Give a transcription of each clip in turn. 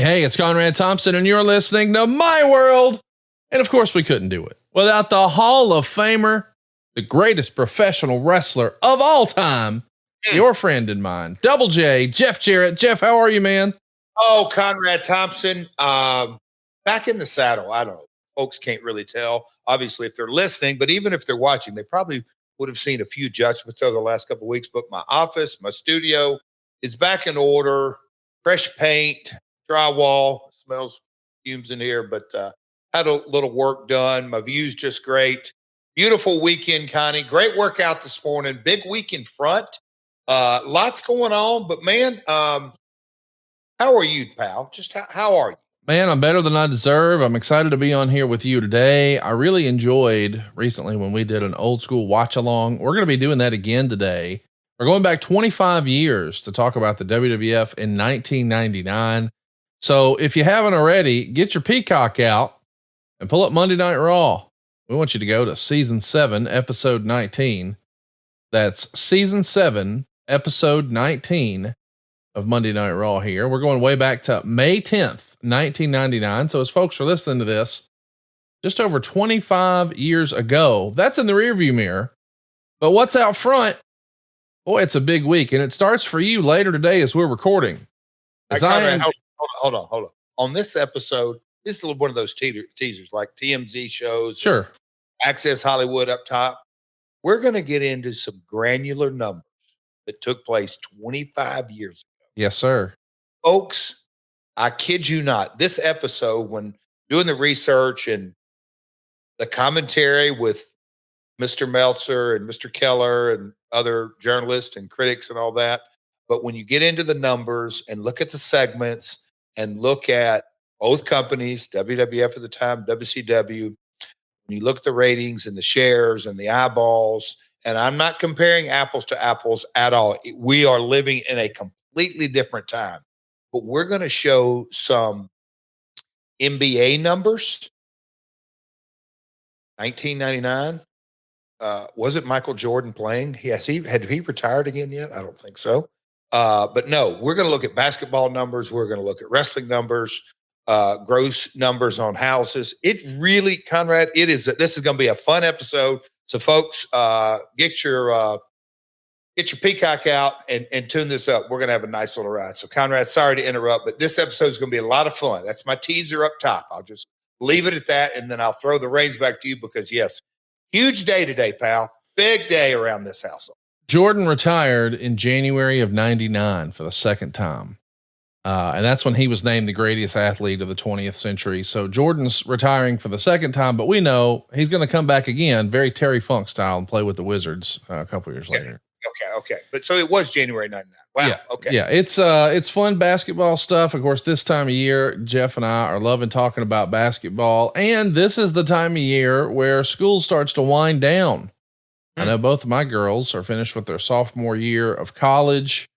Hey, it's Conrad Thompson, and you're listening to My World. And of course, we couldn't do it without the Hall of Famer, the greatest professional wrestler of all time, your friend and mine, Double J, Jeff Jarrett. Jeff, how are you, man? Oh, Conrad Thompson, back in the saddle. I don't know. Folks can't really tell, obviously, if they're listening, but even if they're watching, they probably would have seen a few adjustments over the last couple of weeks. But my office, my studio is back in order, fresh paint, drywall, smells fumes in here, but had a little work done. My view's just great. Beautiful weekend, Connie. Great workout this morning. Big week in front. Lots going on, but man, how are you, pal? Just how are you? Man, I'm better than I deserve. I'm excited to be on here with you today. I really enjoyed recently when we did an old school watch along. We're going to be doing that again today. We're going back 25 years to talk about the WWF in 1999. So if you haven't already, get your Peacock out and pull up Monday Night Raw. We want you to go to season 7, episode 19. That's season 7, episode 19 of Monday Night Raw here. We're going way back to May 10th, 1999. So as folks are listening to this, just over 25 years ago, that's in the rearview mirror. But what's out front? Boy, it's a big week, and it starts for you later today as we're recording. Hold on. On this episode, this is one of those teasers like TMZ shows. Sure. Access Hollywood up top. We're going to get into some granular numbers that took place 25 years ago. Yes, sir. Folks, I kid you not. This episode, when doing the research and the commentary with Mr. Meltzer and Mr. Keller and other journalists and critics and all that, but when you get into the numbers and look at the segments and look at both companies, WWF at the time, WCW, when you look at the ratings and the shares and the eyeballs, and I'm not comparing apples to apples at all. We are living in a completely different time, but we're going to show some NBA numbers. 1999. Wasn't Michael Jordan playing? Had he retired again yet? I don't think so. But no, we're going to look at basketball numbers. We're going to look at wrestling numbers, gross numbers on houses. It really, Conrad, this is going to be a fun episode. So folks, get your Peacock out and tune this up. We're going to have a nice little ride. So Conrad, sorry to interrupt, but this episode is going to be a lot of fun. That's my teaser up top. I'll just leave it at that. And then I'll throw the reins back to you because yes, huge day today, pal. Big day around this household. Jordan retired in January of 99 for the second time. And that's when he was named the greatest athlete of the 20th century. So Jordan's retiring for the second time, but we know he's going to come back again, very Terry Funk style, and play with the Wizards a couple years later. Okay. But so it was January 99. Wow. Yeah. Okay. Yeah. It's fun basketball stuff. Of course, this time of year, Jeff and I are loving talking about basketball. And this is the time of year where school starts to wind down. I know both of my girls are finished with their sophomore year of college,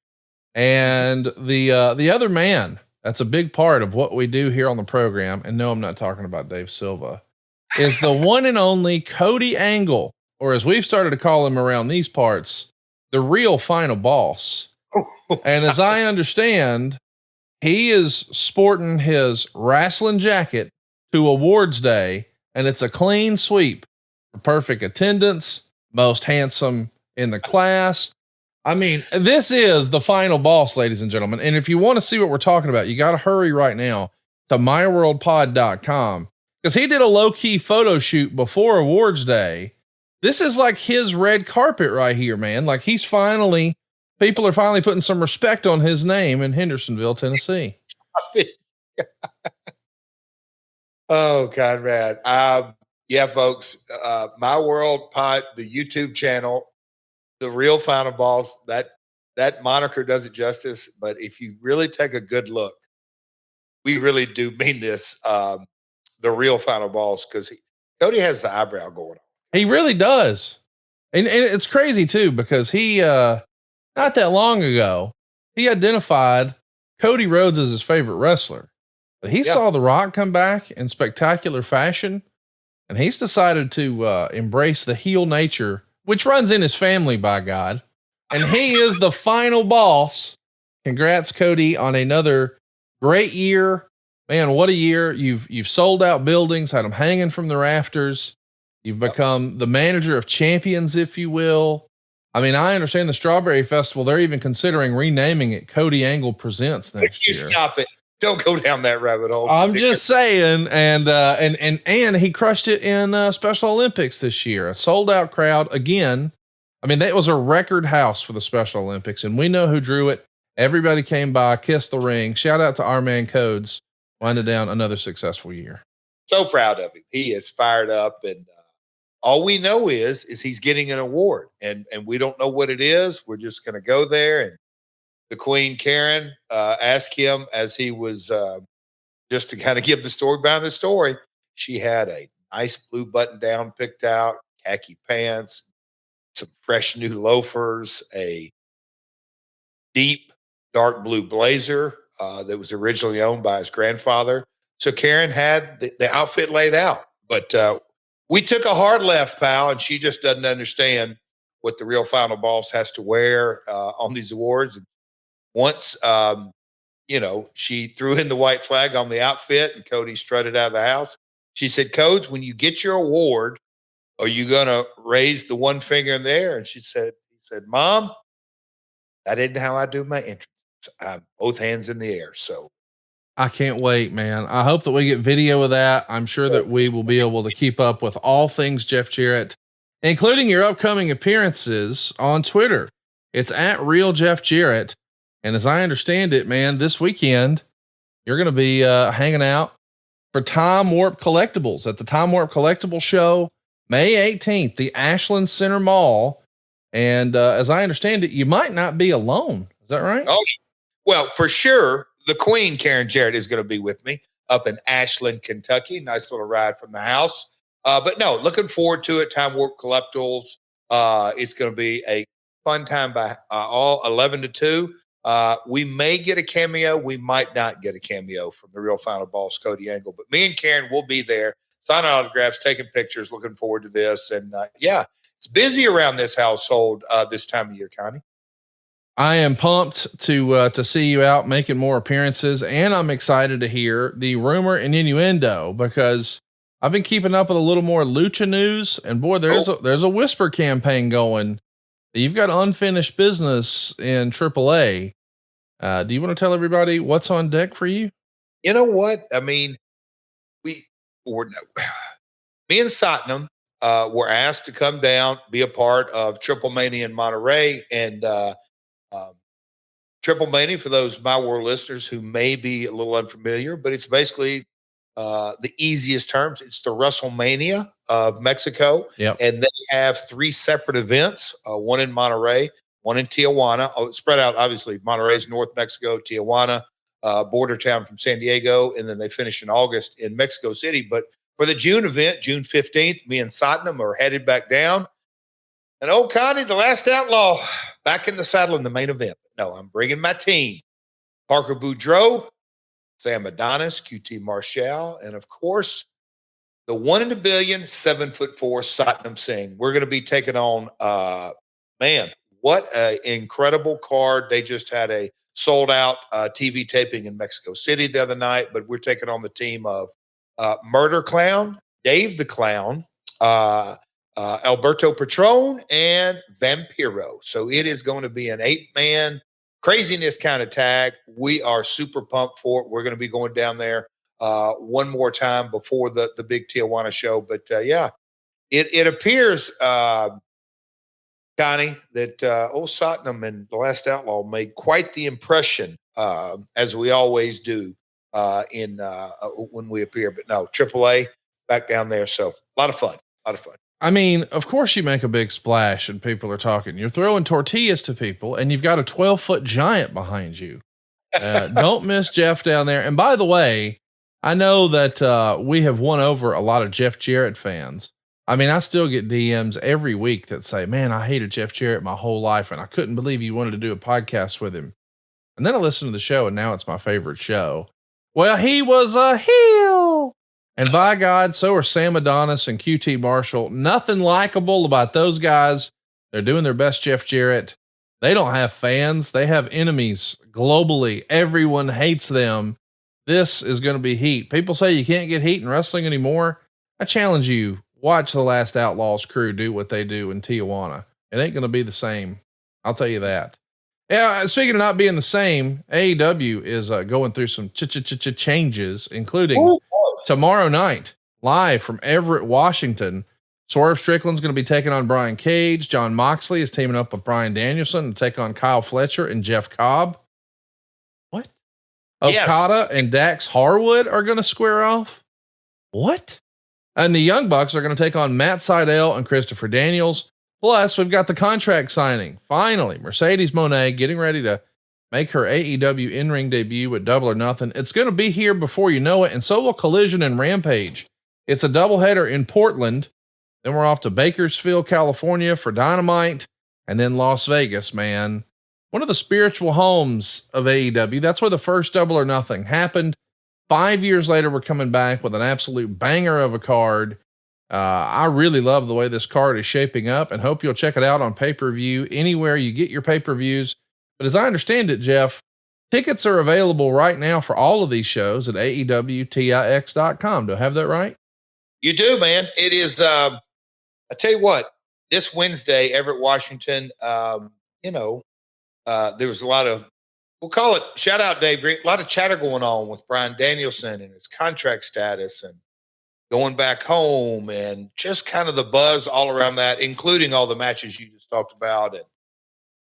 and the other man, that's a big part of what we do here on the program. And no, I'm not talking about Dave Silva, is the one and only Cody Angle, or as we've started to call him around these parts, the real final boss. And as I understand, he is sporting his wrestling jacket to awards day, and it's a clean sweep for perfect attendance, most handsome in the class. I mean, this is the final boss, ladies and gentlemen. And if you want to see what we're talking about, you got to hurry right now to myworldpod.com, because he did a low key photo shoot before awards day. This is like his red carpet right here, man. Like people are finally putting some respect on his name in Hendersonville, Tennessee. Oh, Conrad. Yeah, folks, My World Pod, the YouTube channel, the real final boss, that moniker does it justice. But if you really take a good look, we really do mean this, the real final boss, because Cody has the eyebrow going on. He really does. And it's crazy too, because he, not that long ago, he identified Cody Rhodes as his favorite wrestler, but he saw The Rock come back in spectacular fashion. And he's decided to embrace the heel nature, which runs in his family, by God. And he is the final boss. Congrats, Cody, on another Great year, man. What a year. You've sold out buildings, had them hanging from the rafters. You've become the manager of champions, if you will. I mean, I understand the Strawberry Festival. They're even considering renaming it Cody Angle Presents next year. Stop it. Don't go down that rabbit hole. I'm just saying, and he crushed it in Special Olympics this year. A sold out crowd again. I mean, that was a record house for the Special Olympics, and we know who drew it. Everybody came by, kissed the ring. Shout out to our man Codes, winding down another successful year. So proud of him. He is fired up, and all we know is he's getting an award, and we don't know what it is. We're just going to go there, and the Queen Karen asked him as he was just to kind of give the story behind the story. She had a nice blue button down picked out, khaki pants, some fresh new loafers, a deep dark blue blazer that was originally owned by his grandfather. So Karen had the outfit laid out, but we took a hard left, pal, and she just doesn't understand what the real final boss has to wear on these awards. And once, she threw in the white flag on the outfit and Cody strutted out of the house. She said, Codes, when you get your award, are you going to raise the one finger in the air? And he said, Mom, that isn't how I do my entrance. I'm both hands in the air. So I can't wait, man. I hope that we get video of that. I'm sure that we will be able to keep up with all things Jeff Jarrett, including your upcoming appearances on Twitter. It's at Real Jeff Jarrett. And as I understand it, man, this weekend, you're going to be hanging out for Time Warp Collectibles at the Time Warp Collectible Show, May 18th, the Ashland Center Mall. And as I understand it, you might not be alone. Is that right? Oh, well, for sure. The Queen, Karen Jarrett, is going to be with me up in Ashland, Kentucky. Nice little ride from the house. But no, looking forward to it. Time Warp Collectibles. It's going to be a fun time by all 11 to 2. We may get a cameo. We might not get a cameo from the real final boss, Cody Angle. But me and Karen will be there, signing autographs, taking pictures, looking forward to this. And it's busy around this household this time of year, Connie. I am pumped to see you out making more appearances, and I'm excited to hear the rumor and innuendo because I've been keeping up with a little more lucha news, and boy, there's a whisper campaign going. You've got unfinished business in AAA. Do you want to tell everybody what's on deck for you? You know what? I mean, me and Satnam were asked to come down, be a part of Triple Mania in Monterey, and Triple Mania, for those My World listeners who may be a little unfamiliar, but it's basically the easiest terms. It's the WrestleMania of Mexico. Yep. And they have 3 separate events, one in Monterey, one in Tijuana. Spread out, obviously, Monterey's North Mexico, Tijuana, border town from San Diego, and then they finish in August in Mexico City. But for the June event, June 15th, me and Satnam are headed back down. And old Connie, the last outlaw, back in the saddle in the main event. No, I'm bringing my team. Parker Boudreaux, Sam Adonis, QT Marshall, and of course, the 1 in a billion, 7'4" Satnam Singh. We're going to be taking on, man, what an incredible card. They just had a sold out TV taping in Mexico City the other night, but we're taking on the team of Murder Clown, Dave the Clown, Alberto Patron, and Vampiro. So it is going to be an 8-man craziness kind of tag. We are super pumped for it. We're going to be going down there one more time before the big Tijuana show. But it appears, Connie, that old Satnam and the Last Outlaw made quite the impression, as we always do when we appear. But no, AAA back down there. So a lot of fun. I mean, of course you make a big splash and people are talking. You're throwing tortillas to people and you've got a 12-foot giant behind you. Don't miss Jeff down there. And by the way, I know that we have won over a lot of Jeff Jarrett fans. I mean, I still get DMs every week that say, man, I hated Jeff Jarrett my whole life and I couldn't believe you wanted to do a podcast with him. And then I listen to the show and now it's my favorite show. Well, he was a heel. And by God, so are Sam Adonis and QT Marshall. Nothing likable about those guys. They're doing their best, Jeff Jarrett. They don't have fans. They have enemies globally. Everyone hates them. This is going to be heat. People say you can't get heat in wrestling anymore. I challenge you, watch the Last Outlaws crew do what they do in Tijuana. It ain't going to be the same. I'll tell you that. Yeah. Speaking of not being the same, AEW is going through some changes, including tomorrow night, live from Everett, Washington. Swerve Strickland's going to be taking on Brian Cage. John Moxley is teaming up with Bryan Danielson to take on Kyle Fletcher and Jeff Cobb. What? Okada and Dax Harwood are going to square off. What? And the Young Bucks are going to take on Matt Sydal and Christopher Daniels. Plus, we've got the contract signing. Finally, Mercedes Moné getting ready to make her AEW in-ring debut with Double or Nothing. It's going to be here before you know it, and so will Collision and Rampage. It's a doubleheader in Portland. Then we're off to Bakersfield, California for Dynamite, and then Las Vegas, man. One of the spiritual homes of AEW. That's where the first Double or Nothing happened. 5 years later, we're coming back with an absolute banger of a card. I really love the way this card is shaping up and hope you'll check it out on pay-per-view anywhere you get your pay-per-views. But as I understand it, Jeff, tickets are available right now for all of these shows at AEWTIX.com. Do I have that right? You do, man. It is, I tell you what, this Wednesday, Everett, Washington, there was a lot of, we'll call it, shout out Dave Green, a lot of chatter going on with Bryan Danielson and his contract status and going back home and just kind of the buzz all around that, including all the matches you just talked about and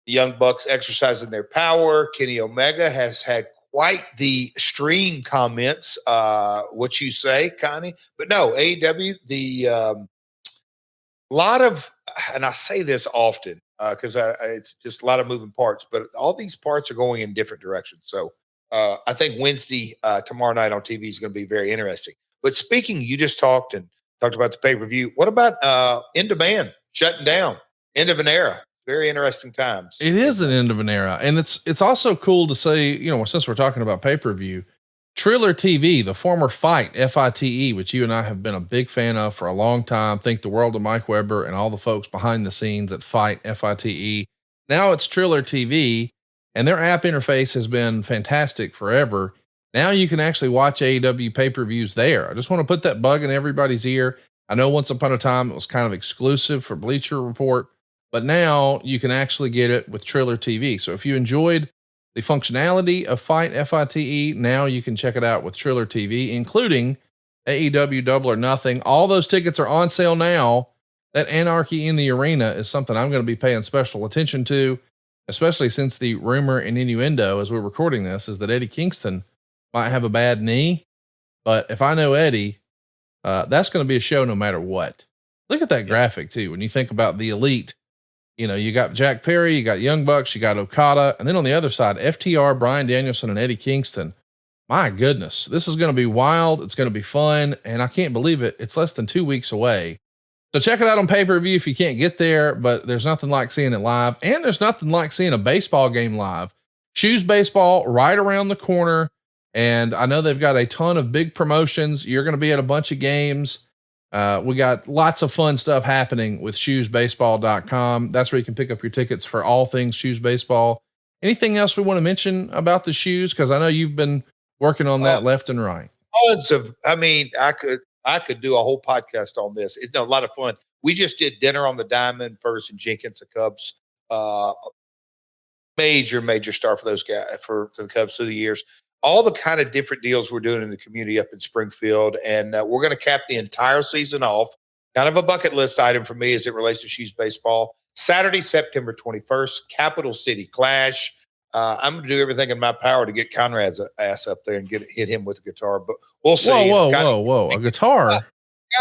the Young Bucks exercising their power. Kenny Omega has had quite the stream comments. What you say, Connie? But no, AEW, lot of, and I say this often because it's just a lot of moving parts, but all these parts are going in different directions. So I think Wednesday, tomorrow night on TV is going to be very interesting. But speaking, you just talked about the pay-per-view. What about In Demand shutting down? End of an era. Very interesting times. It is an end of an era. And it's also cool to say, since we're talking about pay-per-view, Triller TV, the former Fight, FITE, which you and I have been a big fan of for a long time. Think the world of Mike Weber and all the folks behind the scenes at Fight, FITE. Now it's Triller TV, and their app interface has been fantastic forever. Now you can actually watch AEW pay-per-views there. I just want to put that bug in everybody's ear. I know once upon a time it was kind of exclusive for Bleacher Report, but now you can actually get it with Triller TV. So if you enjoyed the functionality of Fight FITE, now you can check it out with Triller TV, including AEW Double or Nothing. All those tickets are on sale now. That Anarchy in the Arena is something I'm going to be paying special attention to, especially since the rumor and innuendo as we're recording this is that Eddie Kingston might have a bad knee. But if I know Eddie, that's going to be a show no matter what. Look at that graphic too. When you think about the Elite, you got Jack Perry, you got Young Bucks, you got Okada, and then on the other side, FTR, Bryan Danielson, and Eddie Kingston. My goodness, this is going to be wild. It's going to be fun. And I can't believe it. It's less than 2 weeks away. So check it out on pay-per-view if you can't get there, but there's nothing like seeing it live. And there's nothing like seeing a baseball game live. Shoes Baseball right around the corner. And I know they've got a ton of big promotions. You're going to be at a bunch of games. We got lots of fun stuff happening with shoesbaseball.com. That's where you can pick up your tickets for all things Shoes Baseball. Anything else we want to mention about the shoes? Cause I know you've been working on that left and right. I could do a whole podcast on this. It's a lot of fun. We just did Dinner on the Diamond, Ferguson Jenkins, the Cubs, major star for those guys, for the Cubs through the years. All the kind of different deals we're doing in the community up in Springfield. And we're going to cap the entire season off. Kind of a bucket list item for me as it relates to Shoes Baseball. Saturday, September 21st, Capital City Clash. I'm going to do everything in my power to get Conrad's ass up there and hit him with a guitar, but we'll see. Whoa. A guitar.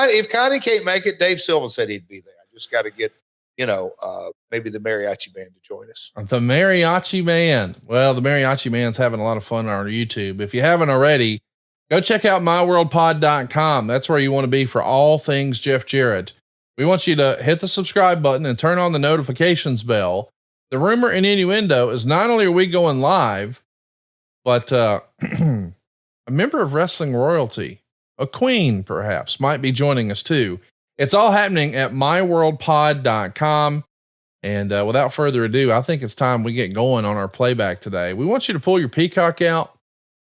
If Connie can't make it, Dave Silva said he'd be there. I just got to get, maybe the mariachi band to join us. The mariachi man. Well, the mariachi man's having a lot of fun on our YouTube. If you haven't already, go check out myworldpod.com. That's where you want to be for all things Jeff Jarrett. We want you to hit the subscribe button and turn on the notifications bell. The rumor and innuendo is not only are we going live, but a member of wrestling royalty, a queen perhaps, might be joining us too. It's all happening at myworldpod.com. And without further ado, I think it's time we get going on our playback today. We want you to pull your Peacock out.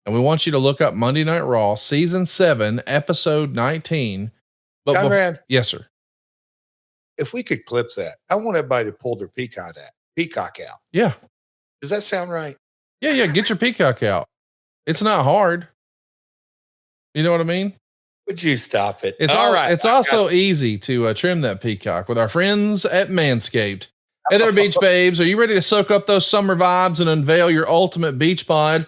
And we want you to look up Monday Night Raw, season 7, episode 19. But Conrad, yes, sir. If we could clip that, I want everybody to pull their Peacock out. Yeah. Does that sound right? Yeah. Get your Peacock out. It's not hard. You know what I mean? Would you stop it? It's all right. It's also easy to trim that Peacock with our friends at Manscaped. Hey there, beach babes. Are you ready to soak up those summer vibes and unveil your ultimate beach bod?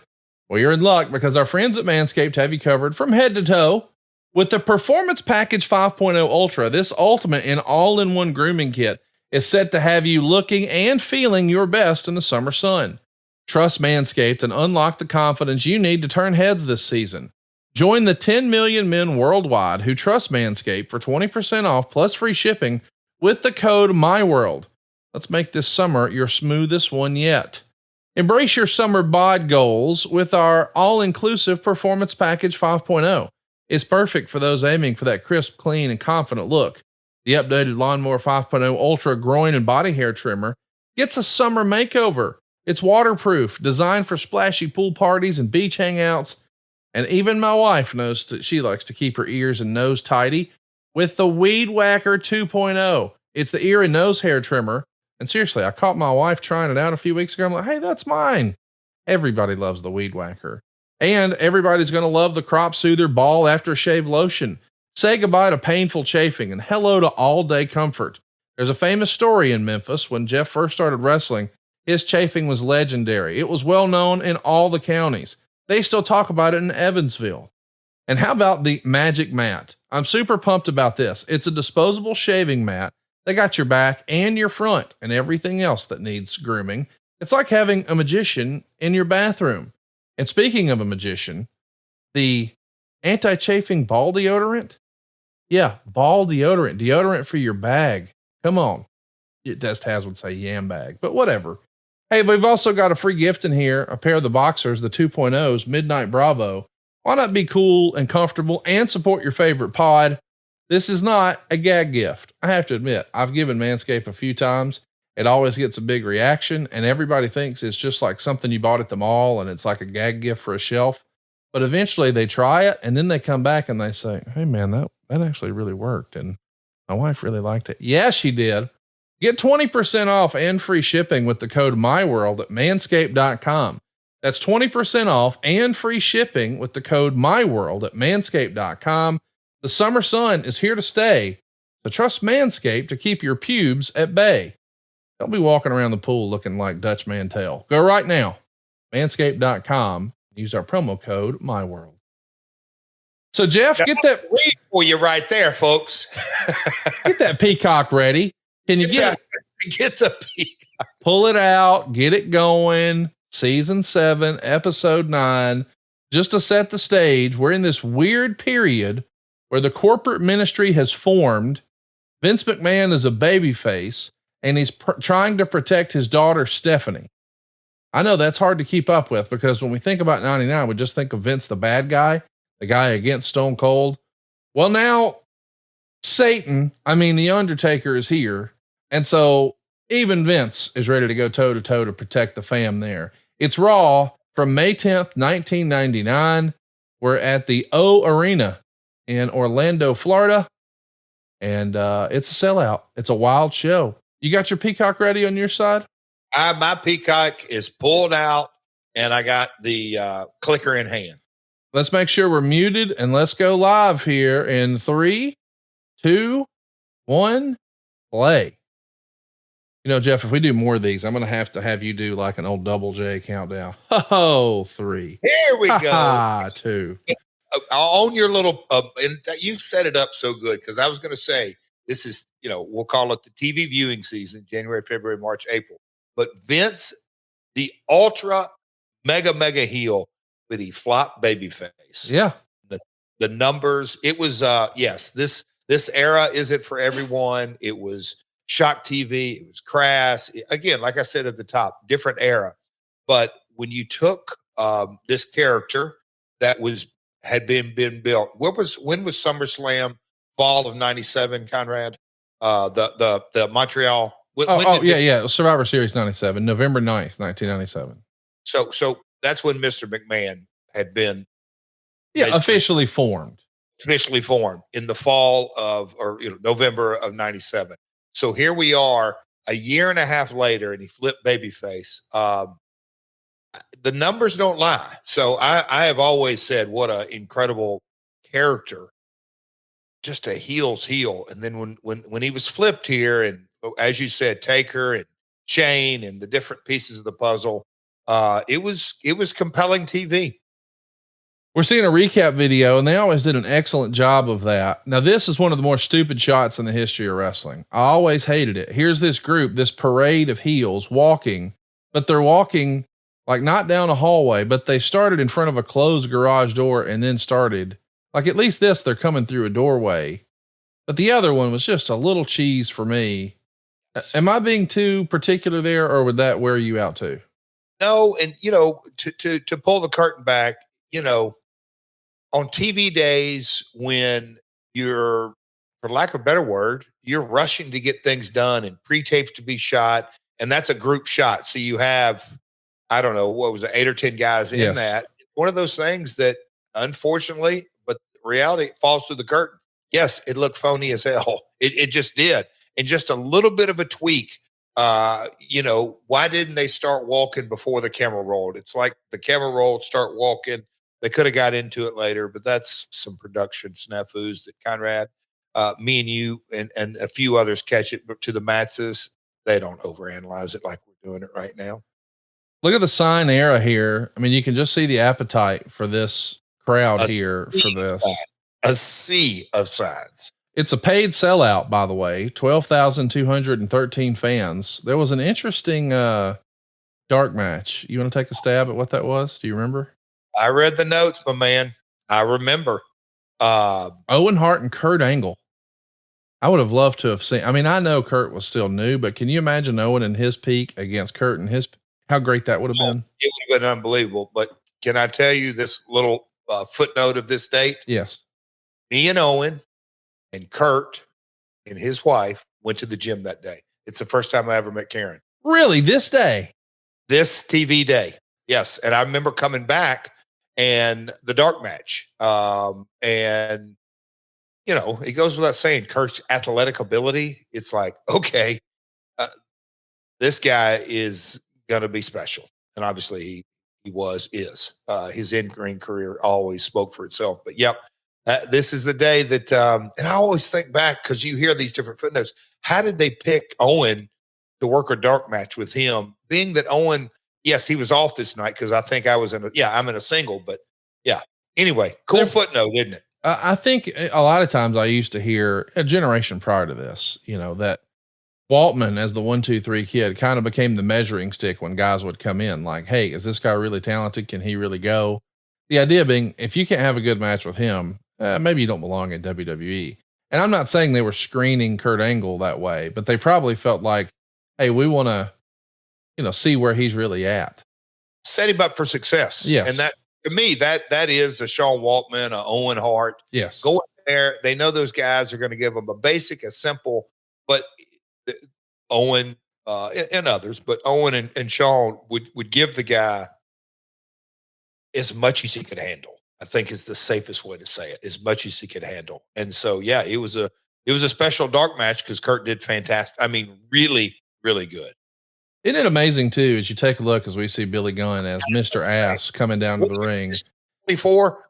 Well, you're in luck because our friends at Manscaped have you covered from head to toe with the Performance Package 5.0 Ultra. This ultimate and all-in-one grooming kit is set to have you looking and feeling your best in the summer sun. Trust Manscaped and unlock the confidence you need to turn heads this season. Join the 10 million men worldwide who trust Manscaped for 20% off plus free shipping with the code MYWORLD. Let's make this summer your smoothest one yet. Embrace your summer bod goals with our all-inclusive Performance Package 5.0. It's perfect for those aiming for that crisp, clean, and confident look. The updated Lawnmower 5.0 Ultra groin and body hair trimmer gets a summer makeover. It's waterproof, designed for splashy pool parties and beach hangouts. And even my wife knows that she likes to keep her ears and nose tidy with the Weed Whacker 2.0. It's the ear and nose hair trimmer. And seriously, I caught my wife trying it out a few weeks ago. I'm like, hey, that's mine. Everybody loves the Weed Whacker. And everybody's going to love the Crop Soother Ball After Shave Lotion. Say goodbye to painful chafing and hello to all day comfort. There's a famous story in Memphis when Jeff first started wrestling. His chafing was legendary. It was well known in all the counties. They still talk about it in Evansville. And how about the Magic Mat? I'm super pumped about this. It's a disposable shaving mat. They got your back and your front and everything else that needs grooming. It's like having a magician in your bathroom. And speaking of a magician, the anti-chafing ball deodorant. Yeah, ball deodorant for your bag. Come on. Des Taz would say yam bag, but whatever. Hey, we've also got a free gift in here, a pair of the Boxers, the 2.0s, Midnight Bravo. Why not be cool and comfortable and support your favorite pod? This is not a gag gift. I have to admit, I've given Manscaped a few times. It always gets a big reaction and everybody thinks it's just like something you bought at the mall and it's like a gag gift for a shelf. But eventually they try it and then they come back and they say, hey man, that actually really worked. And my wife really liked it. Yeah, she did. Get 20% off and free shipping with the code MYWORLD at manscaped.com. That's 20% off and free shipping with the code MYWORLD at manscaped.com. The summer sun is here to stay. So trust Manscaped to keep your pubes at bay. Don't be walking around the pool looking like Dutch Mantel. Go right now. Manscaped.com. Use our promo code MYWORLD. So Jeff, get that wait for you right there, folks. Get that Peacock ready. Can you get the Peacock? Pull it out, get it going. Season 7, episode 9. Just to set the stage, we're in this weird period where the corporate ministry has formed. Vince McMahon is a babyface and he's trying to protect his daughter, Stephanie. I know that's hard to keep up with because when we think about 99, we just think of Vince, the bad guy, the guy against Stone Cold. Well, now the Undertaker is here. And so even Vince is ready to go toe to toe to protect the fam there. It's Raw from May 10th, 1999. We're at the O Arena in Orlando, Florida. And it's a sellout. It's a wild show. You got your Peacock ready on your side? My Peacock is pulled out and I got the clicker in hand. Let's make sure we're muted and let's go live here in 3, 2, 1, play. You know, Jeff, if we do more of these, I'm going to have you do like an old Double J countdown. 3. Here we go. 2. On your little, and you set it up so good. Cause I was going to say, this is, we'll call it the TV viewing season, January, February, March, April, but Vince, the ultra mega heel with the flop baby face. Yeah. The numbers, it was, yes, this era isn't for everyone. It was shock TV. It was crass. Again, like I said at the top, different era. But when you took this character that had been built, when was SummerSlam? Fall of 97, Conrad? The Montreal. Yeah. Survivor Series 97, November 9th, 1997. So that's when Mr. McMahon had been officially formed. Officially formed in the fall of, or November of '97. So here we are, a year and a half later, and he flipped babyface. The numbers don't lie. So I have always said, what an incredible character, just a heel's heel. And then when he was flipped here, and as you said, Taker and Shane and the different pieces of the puzzle, it was compelling TV. We're seeing a recap video, and they always did an excellent job of that. Now, this is one of the more stupid shots in the history of wrestling. I always hated it. Here's this group, this parade of heels walking, but they're walking like not down a hallway, but they started in front of a closed garage door and then started like, at least this, they're coming through a doorway, but the other one was just a little cheese for me. Am I being too particular there, or would that wear you out too? No. And to pull the curtain back, on TV days when you're, for lack of a better word, you're rushing to get things done and pre-tapes to be shot. And that's a group shot. So you have, I don't know, what was it, 8 or 10 guys in that. One of those things that, unfortunately, but reality falls through the curtain. Yes, it looked phony as hell. It just did. And just a little bit of a tweak. Why didn't they start walking before the camera rolled? It's like the camera rolled, start walking. They could have got into it later, but that's some production snafus that Conrad, me and you and a few others catch it, but to the masses, they don't overanalyze it like we're doing it right now. Look at the sign era here. I mean, you can just see the appetite for this crowd here for this. A sea of signs. It's a paid sellout, by the way, 12,213 fans. There was an interesting, dark match. You want to take a stab at what that was? Do you remember? I read the notes, my man. I remember. Owen Hart and Kurt Angle. I would have loved to have seen. I mean, I know Kurt was still new, but can you imagine Owen in his peak against Kurt and how great that would have been? It would have been unbelievable. But can I tell you this little footnote of this date? Yes. Me and Owen and Kurt and his wife went to the gym that day. It's the first time I ever met Karen. Really? This day? This TV day. Yes. And I remember coming back and the dark match. And it goes without saying, Kurt's athletic ability. It's like, okay, this guy is going to be special. And obviously is. His in-ring career always spoke for itself. But yep, this is the day that, and I always think back because you hear these different footnotes. How did they pick Owen to work a dark match with him? Being that Owen, yes, he was off this night because I think I'm in a single, but yeah. Anyway, cool footnote, isn't it? I think a lot of times I used to hear a generation prior to this, that Waltman as the 1, 2, 3 kid kind of became the measuring stick when guys would come in like, hey, is this guy really talented? Can he really go? The idea being, if you can't have a good match with him, maybe you don't belong in WWE. And I'm not saying they were screening Kurt Angle that way, but they probably felt like, hey, we want to, see where he's really at. Set him up for success. Yes. And that, to me, that is a Sean Waltman, a Owen Hart. Yes. Go in there. They know those guys are going to give them a basic, a simple, but Owen and others, but Owen and Sean would give the guy as much as he could handle. I think is the safest way to say it, as much as he could handle. And so, yeah, it was a special dark match because Kurt did fantastic. I mean, really, really good. Isn't it amazing too, as you take a look, as we see Billy Gunn as Mr. Ass coming down to the ring. Before.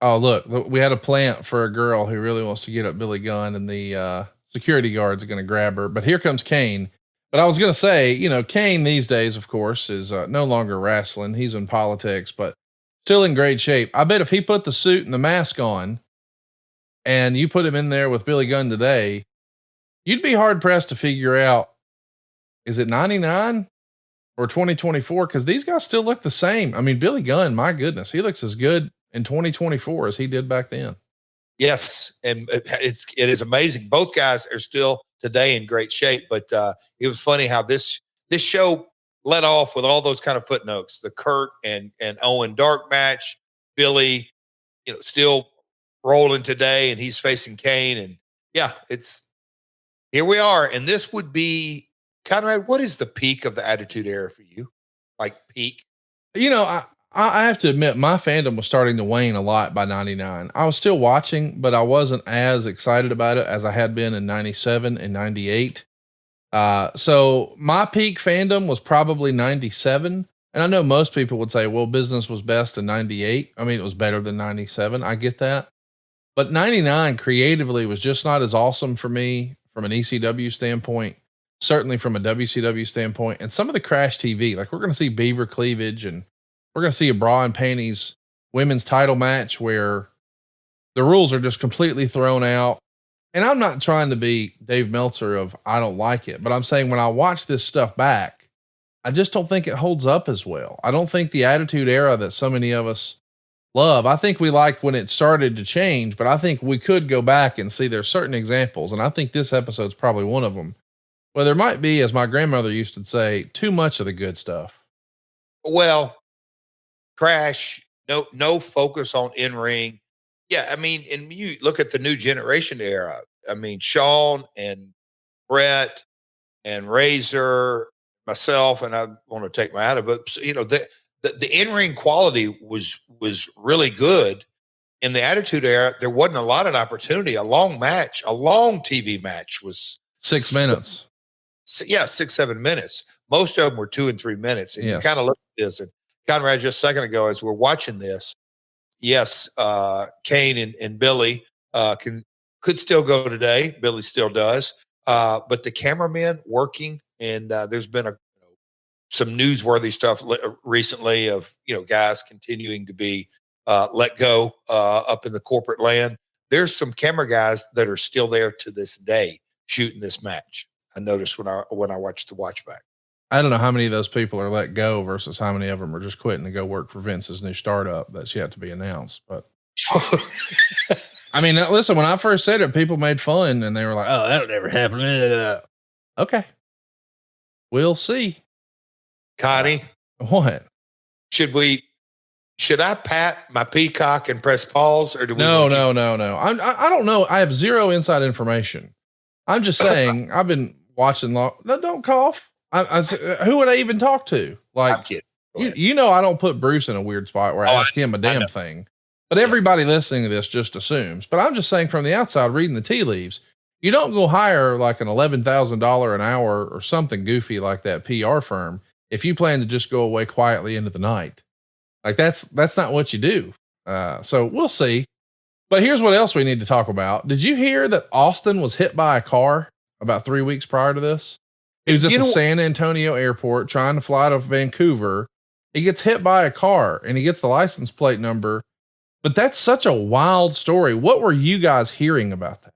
Oh, look, we had a plant for a girl who really wants to get up Billy Gunn, and the security guards are going to grab her, but here comes Kane. But I was going to say, Kane these days, of course, is no longer wrestling. He's in politics, but still in great shape. I bet if he put the suit and the mask on and you put him in there with Billy Gunn today, you'd be hard pressed to figure out, is it 99 or 2024? Cause these guys still look the same. I mean, Billy Gunn, my goodness, he looks as good in 2024 as he did back then. Yes. And it is amazing. Both guys are still today in great shape, but it was funny how this show led off with all those kind of footnotes, the Kurt and Owen dark match, Billy, still rolling today and he's facing Kane. And yeah, here we are. And this would be, Conrad, what is the peak of the Attitude Era for you? Like peak? I have to admit, my fandom was starting to wane a lot by 99. I was still watching, but I wasn't as excited about it as I had been in 97 and 98. So my peak fandom was probably 97. And I know most people would say, well, business was best in 98. I mean, it was better than 97. I get that. But 99 creatively was just not as awesome for me from an ECW standpoint, certainly from a WCW standpoint. And some of the Crash TV, like we're going to see Beaver cleavage and we're going to see a bra and panties women's title match where the rules are just completely thrown out. And I'm not trying to be Dave Meltzer of I don't like it, but I'm saying when I watch this stuff back, I just don't think it holds up as well. I don't think the Attitude Era that so many of us love, I think we like when it started to change, but I think we could go back and see there's certain examples. And I think this episode's probably one of them. Well, there might be, as my grandmother used to say, too much of the good stuff. Well, Crash, no focus on in ring. Yeah, I mean, and you look at the new generation era. I mean, Sean and Brett and Razor, myself, and I want to take my out of it. So, you know, the in ring quality was really good. In the Attitude Era, there wasn't a lot of opportunity. A long match, a long TV match was 6 minutes. 6-7 minutes. Most of them were 2 and 3 minutes. And Yes. you kind of look at this, and Conrad just a second ago, as we're watching this, yes, Kane and Billy could still go today. Billy still does. But the cameramen working, and there's been some newsworthy stuff recently of, guys continuing to be let go up in the corporate land. There's some camera guys that are still there to this day shooting this match. I noticed when I watched the watch back. I don't know how many of those people are let go versus how many of them are just quitting to go work for Vince's new startup that's yet to be announced. But I mean, listen, when I first said it, people made fun and they were like, oh, that'll never happen. Okay. We'll see. Connie, What? Should I pat my Peacock and press pause, or do we? No. I don't know. I have zero inside information. I'm just saying I've been watching no, don't cough. Who would I even talk to? Like, I don't put Bruce in a weird spot where I ask him a damn thing, but everybody listening to this just assumes. But I'm just saying from the outside, reading the tea leaves, you don't go hire like an $11,000 an hour or something goofy like that PR firm if you plan to just go away quietly into the night. Like that's not what you do. So we'll see. But here's what else we need to talk about. Did you hear that Austin was hit by a car about 3 weeks prior to this? He was at the San Antonio airport trying to fly to Vancouver. He gets hit by a car and he gets the license plate number. But that's such a wild story. What were you guys hearing about that?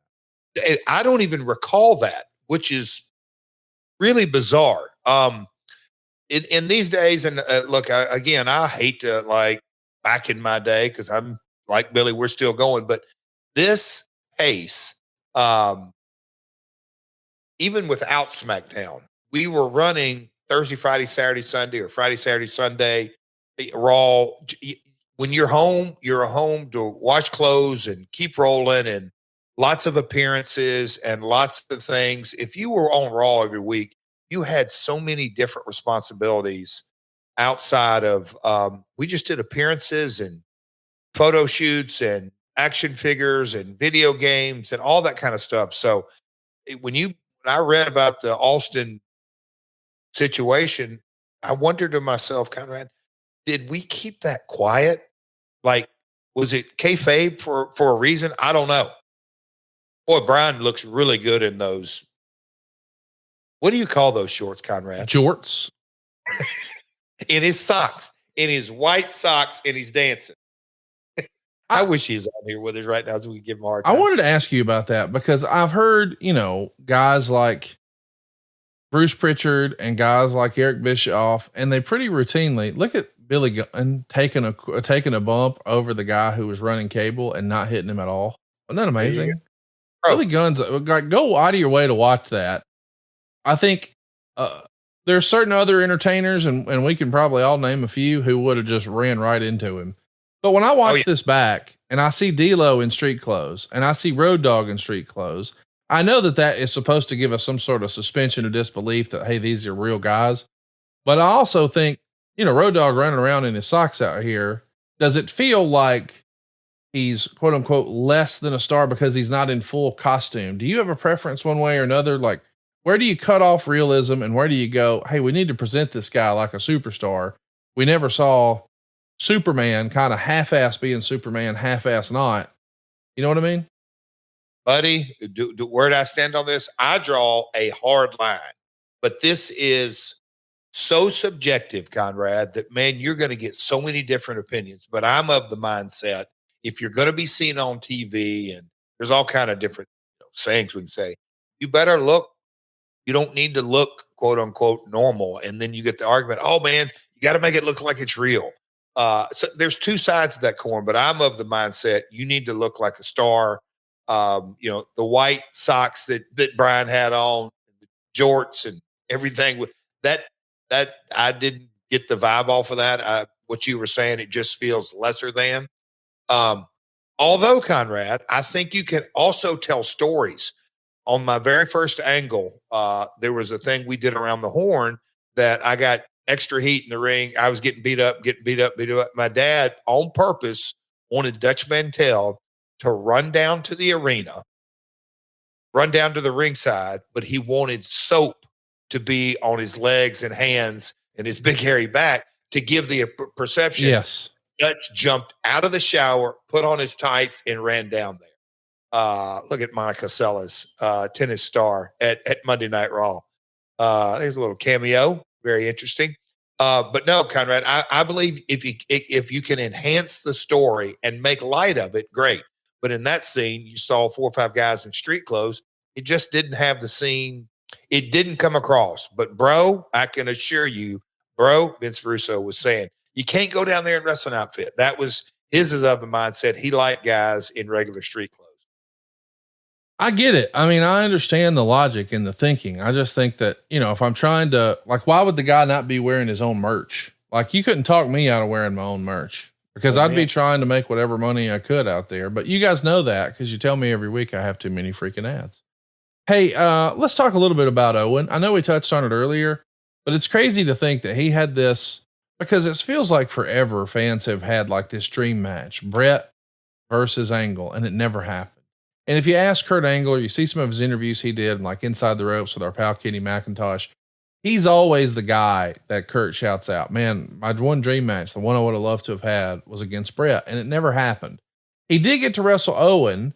I don't even recall that, which is really bizarre. In these days, and look, I hate to like back in my day, because I'm like Billy, we're still going, but this pace, even without SmackDown, we were running Thursday, Friday, Saturday, Sunday, or Friday, Saturday, Sunday, Raw. When you're home to wash clothes and keep rolling, and lots of appearances and lots of things. If you were on Raw every week, you had so many different responsibilities outside of, we just did appearances and photo shoots and action figures and video games and all that kind of stuff. So when I read about the Austin situation, I wondered to myself, Conrad, did we keep that quiet? Like, was it kayfabe for a reason? I don't know. Boy, Brian looks really good in those. What do you call those shorts, Conrad? Jorts. In his socks, in his white socks, and he's dancing. I wish he's on here with us right now so we can give him a hard time. I wanted to ask you about that because I've heard, guys like Bruce Pritchard and guys like Eric Bischoff, and they pretty routinely look at Billy Gunn taking a bump over the guy who was running cable and not hitting him at all. Isn't that amazing? Billy Gunn's like, go out of your way to watch that. I think, there's certain other entertainers and we can probably all name a few who would have just ran right into him. But when I watch this back and I see D-Lo in street clothes and I see Road Dogg in street clothes, I know that is supposed to give us some sort of suspension of disbelief that, hey, these are real guys. But I also think Road Dogg running around in his socks out here, does it feel like he's quote unquote less than a star because he's not in full costume? Do you have a preference one way or another? Like, where do you cut off realism and where do you go, hey, we need to present this guy like a superstar? We never saw Superman kind of half-ass being Superman, half-ass not. You know what I mean? Buddy, where do I stand on this? I draw a hard line, but this is so subjective, Conrad, that man, you're going to get so many different opinions. But I'm of the mindset, if you're going to be seen on TV, and there's all kind of different sayings we can say, you better look. You don't need to look quote unquote normal. And then you get the argument, oh man, you got to make it look like it's real. So there's two sides of that coin, but I'm of the mindset you need to look like a star. The white socks that Brian had on, jorts and everything with that I didn't get the vibe off of that. What you were saying, it just feels lesser than. Um, Although, Conrad, I think you can also tell stories. On my very first angle, there was a thing we did around the horn that I got extra heat in the ring. I was getting beat up. My dad, on purpose, wanted Dutch Mantel to run down to the arena, run down to the ringside, but he wanted soap to be on his legs and hands and his big hairy back to give the perception. Yes. Dutch jumped out of the shower, put on his tights, and ran down there. Look at Monica Seles, tennis star at Monday Night Raw. There's a little cameo, very interesting. But no, Conrad, I believe if you can enhance the story and make light of it, great. But in that scene, you saw 4 or 5 guys in street clothes. It just didn't have the scene. It didn't come across. But bro, I can assure you, bro, Vince Russo was saying, you can't go down there in wrestling outfit. That was his other mindset. He liked guys in regular street clothes. I get it. I mean, I understand the logic and the thinking. I just think that, if I'm trying to, like, why would the guy not be wearing his own merch? Like, you couldn't talk me out of wearing my own merch because I'd be trying to make whatever money I could out there. But you guys know that because you tell me every week I have too many freaking ads. Hey, let's talk a little bit about Owen. I know we touched on it earlier, but it's crazy to think that he had this because it feels like forever fans have had like this dream match, Brett versus Angle, and it never happened. And if you ask Kurt Angle, you see some of his interviews he did, like Inside the Ropes with our pal Kenny McIntosh, he's always the guy that Kurt shouts out, man, my one dream match, the one I would have loved to have had was against Brett, and it never happened. He did get to wrestle Owen,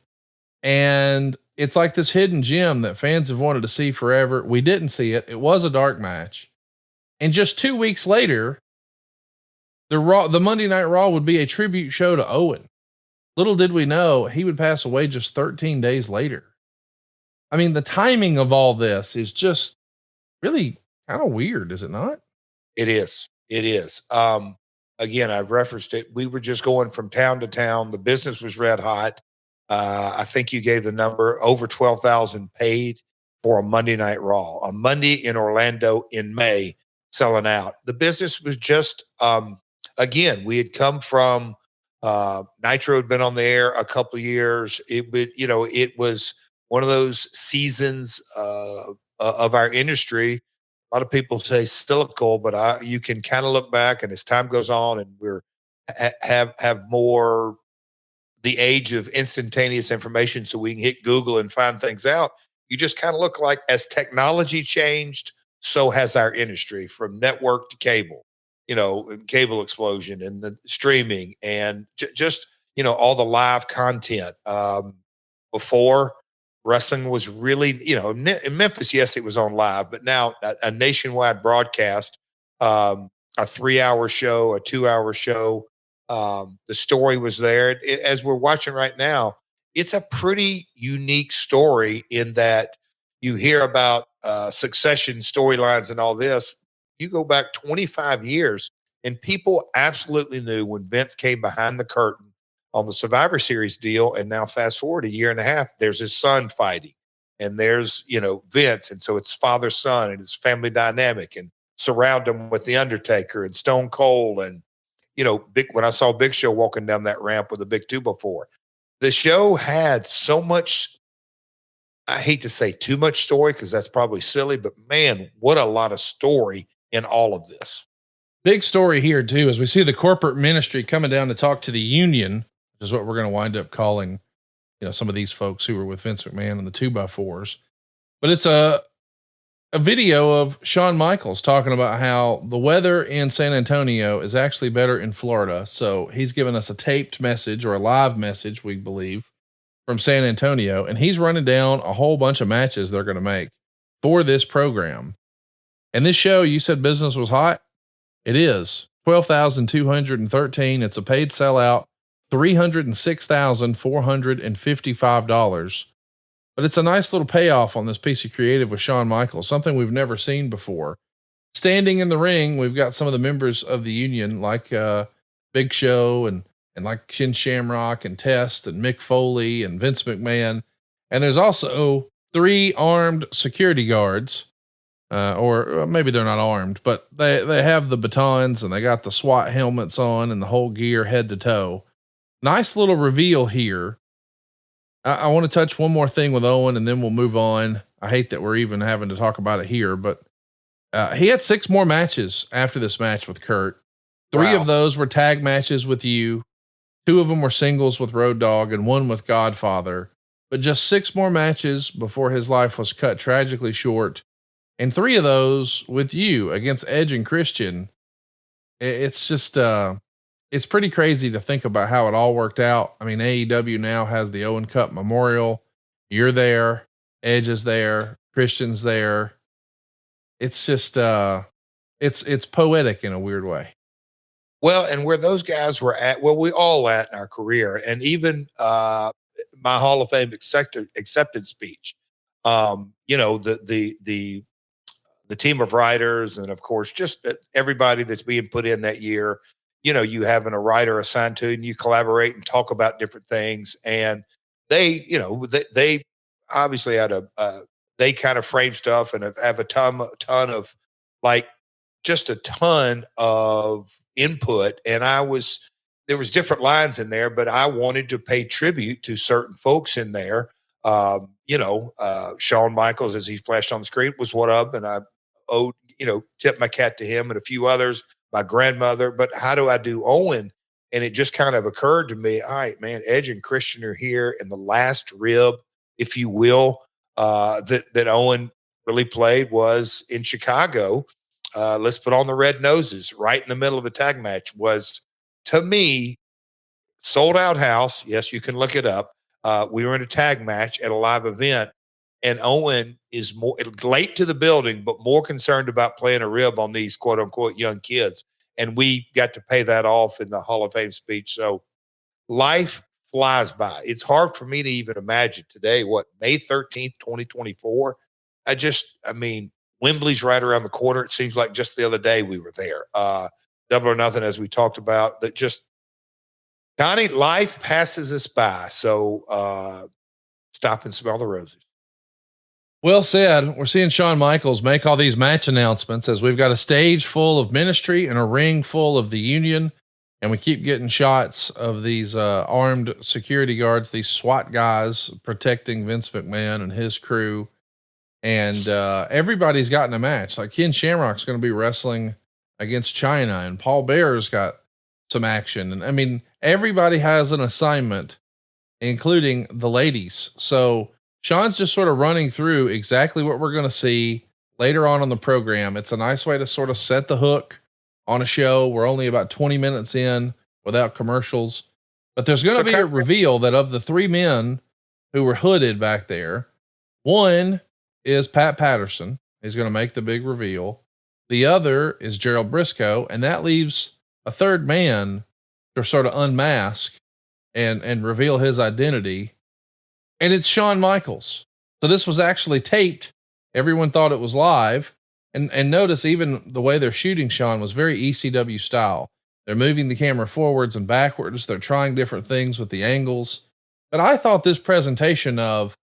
and it's like this hidden gem that fans have wanted to see forever. We didn't see it. It was a dark match. And just 2 weeks later, the Monday Night Raw would be a tribute show to Owen. Little did we know he would pass away just 13 days later. I mean, the timing of all this is just really kind of weird, is it not? It is. It is. Again, I've referenced it. We were just going from town to town. The business was red hot. I think you gave the number over 12,000 paid for a Monday Night Raw, a Monday in Orlando in May, selling out. The business was just, again, we had come from, Nitro had been on the air a couple of years. It was one of those seasons of our industry. A lot of people say cyclical, but you can kind of look back, and as time goes on, and we're have more the age of instantaneous information, so we can hit Google and find things out. You just kind of look like as technology changed, so has our industry from network to cable. Cable explosion and the streaming and just, all the live content. Before wrestling was really, in Memphis, yes, it was on live, but now a nationwide broadcast, a 3-hour show, a 2-hour show. The story was there. As we're watching right now, it's a pretty unique story in that you hear about succession storylines and all this. You go back 25 years and people absolutely knew when Vince came behind the curtain on the Survivor Series deal. And now fast forward a year and a half, there's his son fighting and there's, Vince. And so it's father, son, and it's family dynamic, and surround him with the Undertaker and Stone Cold. And, when I saw Big Show walking down that ramp with a big 2x4, the show had so much, I hate to say too much story because that's probably silly, but man, what a lot of story in all of this. Big story here too, as we see the corporate ministry coming down to talk to the union, which is what we're going to wind up calling, some of these folks who were with Vince McMahon and the 2x4s. But it's a video of Shawn Michaels talking about how the weather in San Antonio is actually better in Florida. So he's given us a taped message, or a live message, we believe, from San Antonio, and he's running down a whole bunch of matches they're going to make for this program. And this show, you said business was hot. It is 12,213. It's a paid sellout, $306,455. But it's a nice little payoff on this piece of creative with Shawn Michaels, something we've never seen before. Standing in the ring, we've got some of the members of the union, like Big Show and like Ken Shamrock and Test and Mick Foley and Vince McMahon. And there's also 3 armed security guards, or maybe they're not armed, but they have the batons and they got the SWAT helmets on and the whole gear head to toe. Nice little reveal here. I want to touch one more thing with Owen and then we'll move on. I hate that we're even having to talk about it here, but he had 6 more matches after this match with Kurt. 3 of those were tag matches with you. 2 of them were singles with Road Dogg and 1 with Godfather, but just 6 more matches before his life was cut tragically short. And 3 of those with you against Edge and Christian. It's just, it's pretty crazy to think about how it all worked out. I mean, AEW now has the Owen Cup Memorial. You're there. Edge is there. Christian's there. It's just, it's poetic in a weird way. Well, and where those guys were at, where we all at in our career, and even my Hall of Fame acceptance speech, the team of writers, and of course, just everybody that's being put in that year, you having a writer assigned to, and you collaborate and talk about different things. And they obviously had they kind of frame stuff and have a ton of, like, just a ton of input. And there was different lines in there, but I wanted to pay tribute to certain folks in there. Shawn Michaels, as he flashed on the screen, was one of them, and I owed, tip my cat to him and a few others, my grandmother. But how do I do Owen? And it just kind of occurred to me, all right, man, Edge and Christian are here, and the last rib, if you will, that Owen really played was in Chicago. Let's put on the red noses right in the middle of a tag match. Was, to me, sold out house. Yes, you can look it up. We were in a tag match at a live event, and Owen is more late to the building, but more concerned about playing a rib on these quote unquote young kids. And we got to pay that off in the Hall of Fame speech. So life flies by. It's hard for me to even imagine today, May 13th, 2024. Wembley's right around the corner. It seems like just the other day we were there. Double or Nothing, as we talked about, that just, Connie, life passes us by. So stop and smell the roses. Well said. We're seeing Shawn Michaels make all these match announcements as we've got a stage full of ministry and a ring full of the union. And we keep getting shots of these armed security guards, these SWAT guys protecting Vince McMahon and his crew. And everybody's gotten a match. Like Ken Shamrock's going to be wrestling against China, and Paul Bear's got some action. And I mean, everybody has an assignment, including the ladies. So Shawn's just sort of running through exactly what we're going to see later on the program. It's a nice way to sort of set the hook on a show. We're only about 20 minutes in without commercials, but there's going to be a reveal that of the 3 men who were hooded back there, one is Pat Patterson. He's going to make the big reveal. The other is Gerald Briscoe. And that leaves a third man to sort of unmask and reveal his identity. And it's Shawn Michaels. So this was actually taped. Everyone thought it was live. And notice even the way they're shooting Shawn was very ECW style. They're moving the camera forwards and backwards. They're trying different things with the angles. But I thought this presentation of,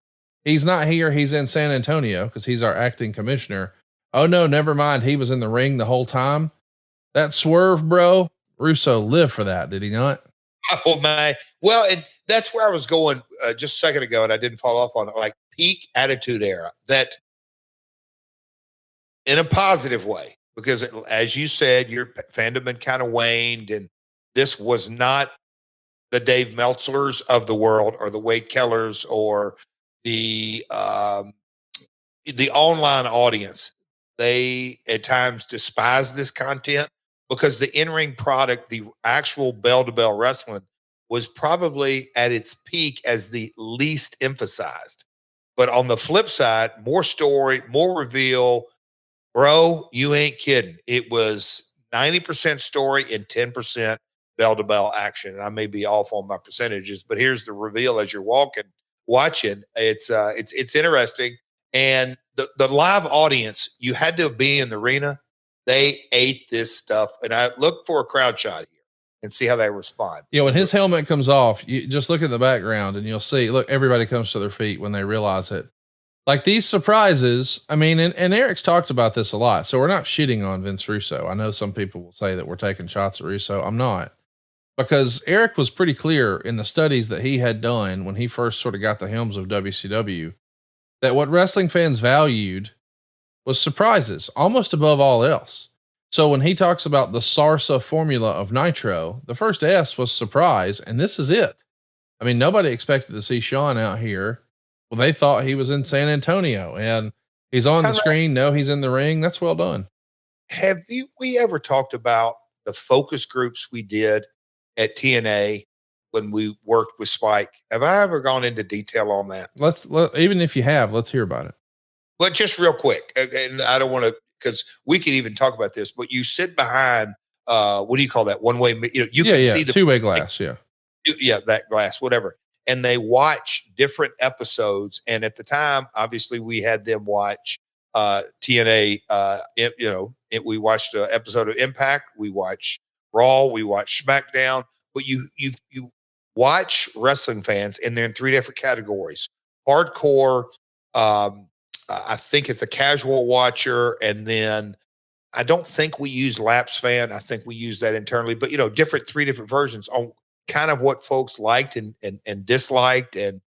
he's not here, he's in San Antonio because he's our acting commissioner. Oh no, never mind. He was in the ring the whole time. That swerve, bro. Russo lived for that. Did he not? Oh my. Well, and that's where I was going just a second ago, and I didn't follow up on it. Like peak Attitude Era, that in a positive way, because as you said, your fandom had kind of waned, and this was not the Dave Meltzers of the world, or the Wade Kellers, or the online audience. They at times despise this content because the in-ring product, the actual bell-to-bell wrestling, was probably at its peak as the least emphasized. But on the flip side, more story, more reveal. Bro, you ain't kidding. It was 90% story and 10% bell to bell action. And I may be off on my percentages, but here's the reveal as you're watching. It's interesting. And the live audience, you had to be in the arena. They ate this stuff. And I look for a crowd shot here and see how they respond. Yeah, when his helmet comes off, you just look at the background and you'll see, look, everybody comes to their feet when they realize it. Like these surprises, I mean, and Eric's talked about this a lot. So we're not shitting on Vince Russo. I know some people will say that we're taking shots at Russo. I'm not, because Eric was pretty clear in the studies that he had done when he first sort of got the helms of WCW, that what wrestling fans valued was surprises almost above all else. So when he talks about the Sarsa formula of Nitro, the first S was surprise. And this is it. I mean, nobody expected to see Sean out here. Well, they thought he was in San Antonio, and he's on the screen. No, he's in the ring. That's well done. We ever talked about the focus groups we did at TNA when we worked with Spike? Have I ever gone into detail on that? Even if you have, let's hear about it. But just real quick, and I don't want to, because we could even talk about this, but you sit behind, what do you call that? One way, you can see the two-way glass. That glass, whatever. And they watch different episodes. And at the time, obviously, we had them watch TNA. We watched an episode of Impact. We watched Raw. We watched SmackDown. But you watch wrestling fans, and they're in three different categories: hardcore. I think it's a casual watcher, and then I don't think we use lapse fan. I think we use that internally. But three different versions on kind of what folks liked and disliked, and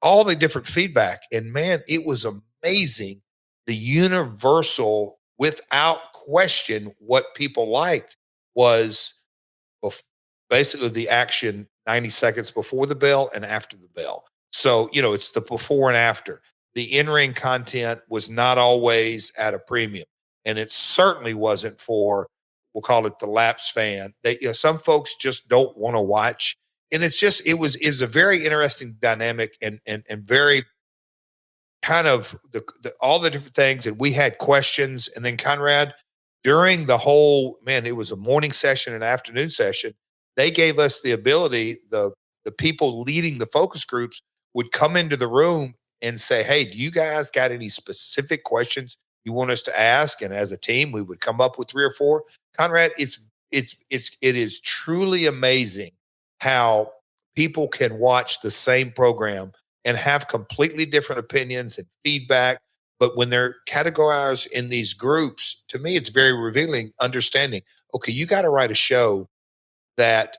all the different feedback. And man, it was amazing. The universal, without question, what people liked was basically the action 90 seconds before the bell and after the bell. So, it's the before and after. The in-ring content was not always at a premium, and it certainly wasn't for, we'll call it the lapse fan. Some folks just don't want to watch. And it was a very interesting dynamic, and very kind of all the different things. And we had questions, and then Conrad, during the whole, man, it was a morning session and afternoon session. They gave us the ability, the people leading the focus groups would come into the room and say, hey, do you guys got any specific questions you want us to ask? And as a team, we would come up with 3 or 4. Conrad, it is truly amazing how people can watch the same program and have completely different opinions and feedback. But when they're categorized in these groups, to me, it's very revealing, understanding, okay, you got to write a show that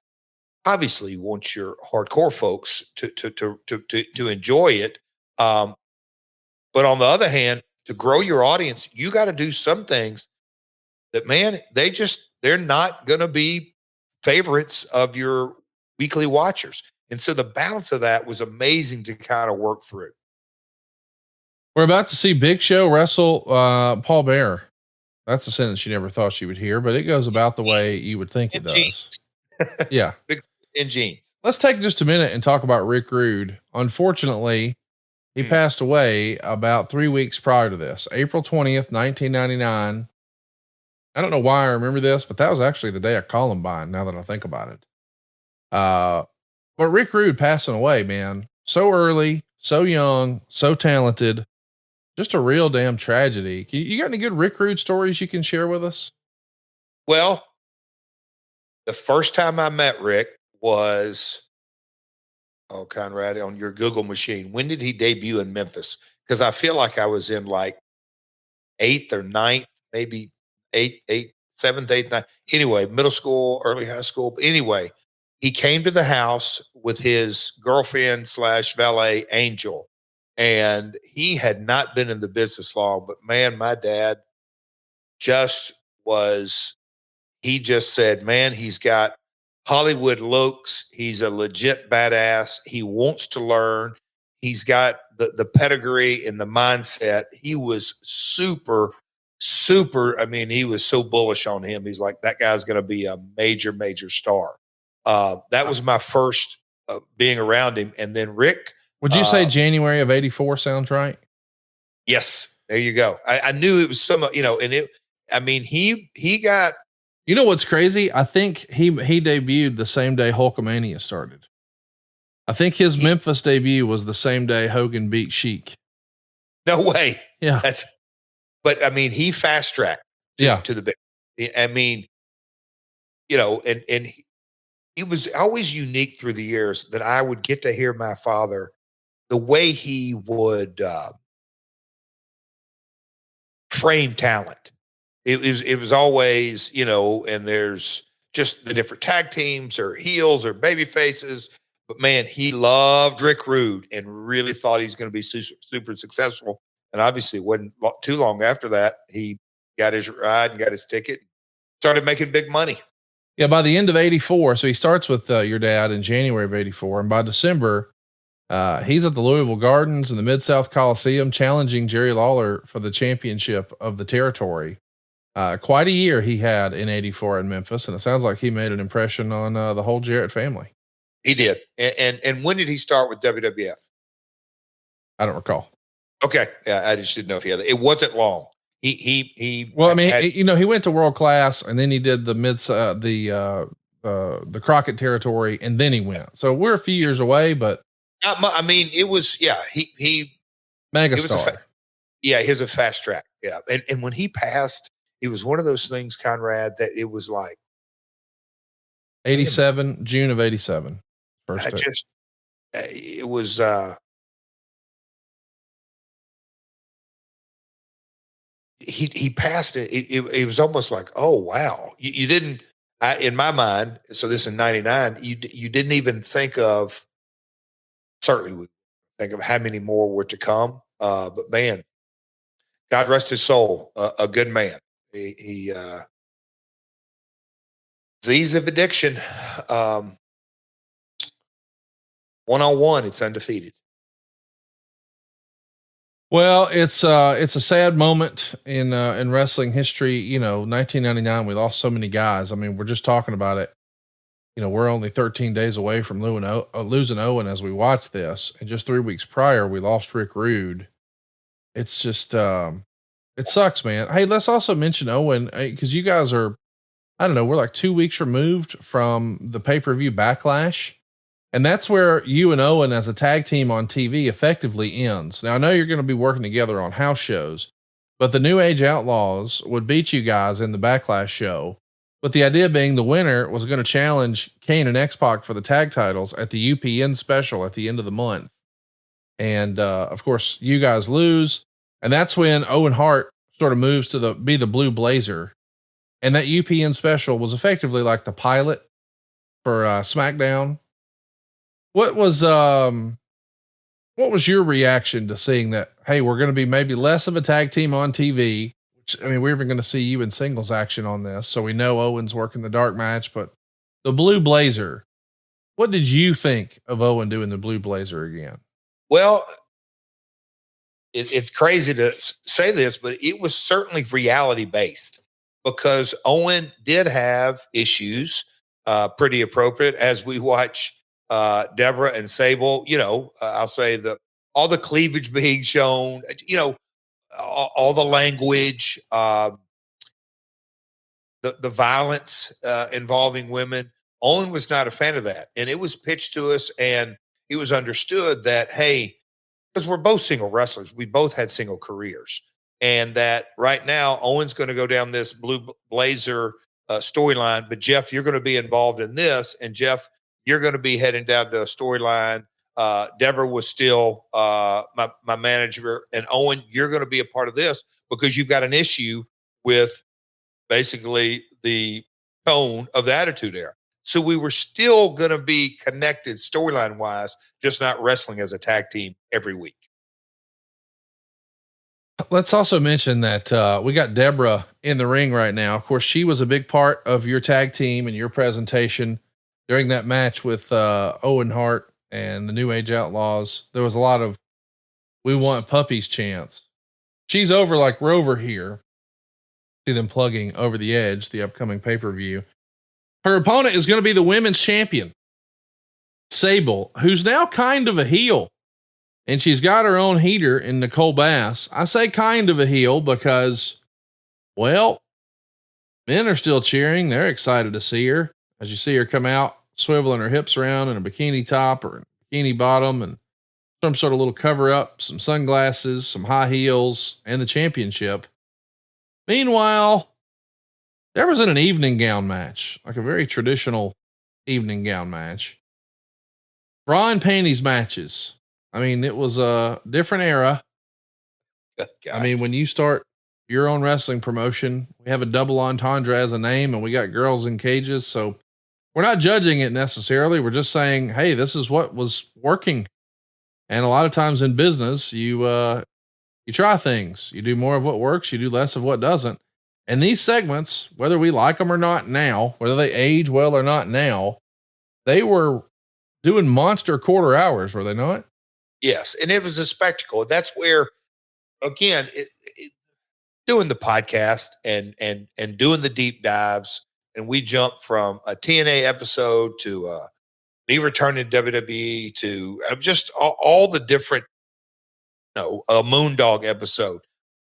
obviously wants your hardcore folks to enjoy it. But on the other hand, to grow your audience, you got to do some things that, man, they're not going to be favorites of your weekly watchers. And so the balance of that was amazing to kind of work through. We're about to see Big Show wrestle Paul Bearer. That's a sentence you never thought you would hear, but it goes about the way you would think it does. Yeah. Big in jeans. Let's take just a minute and talk about Rick Rude. Unfortunately, he passed away about 3 weeks prior to this, April 20th, 1999. I don't know why I remember this, but that was actually the day of Columbine, now that I think about it. But Rick Rude passing away, man, so early, so young, so talented, just a real damn tragedy. You got any good Rick Rude stories you can share with us? Well, the first time I met Rick was, Conrad, on your Google machine. When did he debut in Memphis? Because I feel like I was in like 8th or 9th, maybe 7th, 8th, 9th. Anyway, middle school, early high school. But anyway, he came to the house with his girlfriend / valet, Angel. And he had not been in the business long, but man, my dad just was he just said, man, he's got Hollywood looks. He's a legit badass. He wants to learn. He's got the pedigree and the mindset. He was super. I mean, he was so bullish on him. He's like, that guy's going to be a major star. That was my first being around him. And then Rick. Would you say January of 84 sounds right? Yes. There you go. I knew it was some, and he got. You know what's crazy? I think he debuted the same day Hulkamania started. I think his Memphis debut was the same day Hogan beat Sheik. No way. Yeah. But I mean, he fast tracked to the big. I mean, and he was always unique through the years that I would get to hear my father, the way he would frame talent. It was always, and there's just the different tag teams or heels or baby faces. But man, he loved Rick Rude and really thought he's going to be super successful. And obviously it wasn't too long after that. He got his ride and got his ticket, started making big money. Yeah. By the end of 84. So he starts with your dad in January of 84. And by December, he's at the Louisville Gardens in the Mid-South Coliseum challenging Jerry Lawler for the championship of the territory. Quite a year he had in 84 in Memphis. And it sounds like he made an impression on the whole Jarrett family. He did. And when did he start with WWF? I don't recall. Okay. Yeah. I just didn't know if he had it. It wasn't long. Well, I mean, he went to World Class and then he did the the Crockett territory and then he went. So we're a few years away, but I mean, it was, he mega star. He was a fast track. Yeah. And when he passed, it was one of those things, Conrad, that it was like 87, June of 87. It was, he passed it. It was almost like, oh, wow. You didn't, in my mind. So this in 99, you didn't even think of, certainly would think of how many more were to come. But man, God rest his soul, a good man. He disease of addiction. 1-on-1, it's undefeated. Well, it's a sad moment in wrestling history. 1999, we lost so many guys. I mean, we're just talking about it. We're only 13 days away from losing Owen as we watch this. And just 3 weeks prior, we lost Rick Rude. It's just, it sucks, man. Hey, let's also mention Owen, because you guys are, I don't know, we're like 2 weeks removed from the pay-per-view Backlash. And that's where you and Owen as a tag team on TV effectively ends. Now, I know you're going to be working together on house shows, but the New Age Outlaws would beat you guys in the Backlash show. But the idea being the winner was going to challenge Kane and X-Pac for the tag titles at the UPN special at the end of the month. And, of course you guys lose. And that's when Owen Hart sort of moves to be the Blue Blazer. And that UPN special was effectively like the pilot for, SmackDown. What was your reaction to seeing that? Hey, we're going to be maybe less of a tag team on TV. We're even going to see you in singles action on this. So we know Owen's working the dark match, but the Blue Blazer, what did you think of Owen doing the Blue Blazer again? Well, it's crazy to say this, but it was certainly reality based because Owen did have issues, pretty appropriate as we watch Deborah and Sable, I'll say all the cleavage being shown, all the language, the violence involving women. Owen was not a fan of that. And it was pitched to us and it was understood that, hey, because we're both single wrestlers, we both had single careers. And that right now, Owen's going to go down this Blue Blazer storyline, but Jeff, you're going to be involved in this. And Jeff, you're going to be heading down to a storyline. Deborah was still my manager, and Owen, you're going to be a part of this because you've got an issue with basically the tone of the Attitude Era. So we were still going to be connected storyline wise, just not wrestling as a tag team every week. let's also mention that we got Deborah in the ring right now. Of course, she was a big part of your tag team and your presentation during that match with Owen Hart and the New Age Outlaws. There was a lot of "We want puppies" chants. She's over like Rover here. See them plugging Over the Edge, the upcoming pay-per-view. Her opponent is going to be the women's champion, Sable, who's now kind of a heel. And she's got her own heater in Nicole Bass. I say kind of a heel because, well, men are still cheering. They're excited to see her. As you see her come out, swiveling her hips around in a bikini top or bikini bottom and some sort of little cover up, some sunglasses, some high heels, and the championship. Meanwhile, there was an evening gown match, like a very traditional evening gown match. Bra and panties matches. I mean, it was a different era. I mean, when you start your own wrestling promotion, we have a double entendre as a name and we got girls in cages. So we're not judging it necessarily. We're just saying, hey, this is what was working. And a lot of times in business, you try things, you do more of what works, you do less of what doesn't. And these segments, whether we like them or not now, whether they age well or not now, they were doing monster quarter hours, were they not? Yes. And it was a spectacle. That's where, again, doing the podcast and doing the deep dives. And we jump from a TNA episode to me returning to WWE to just all the different, a Moondog episode.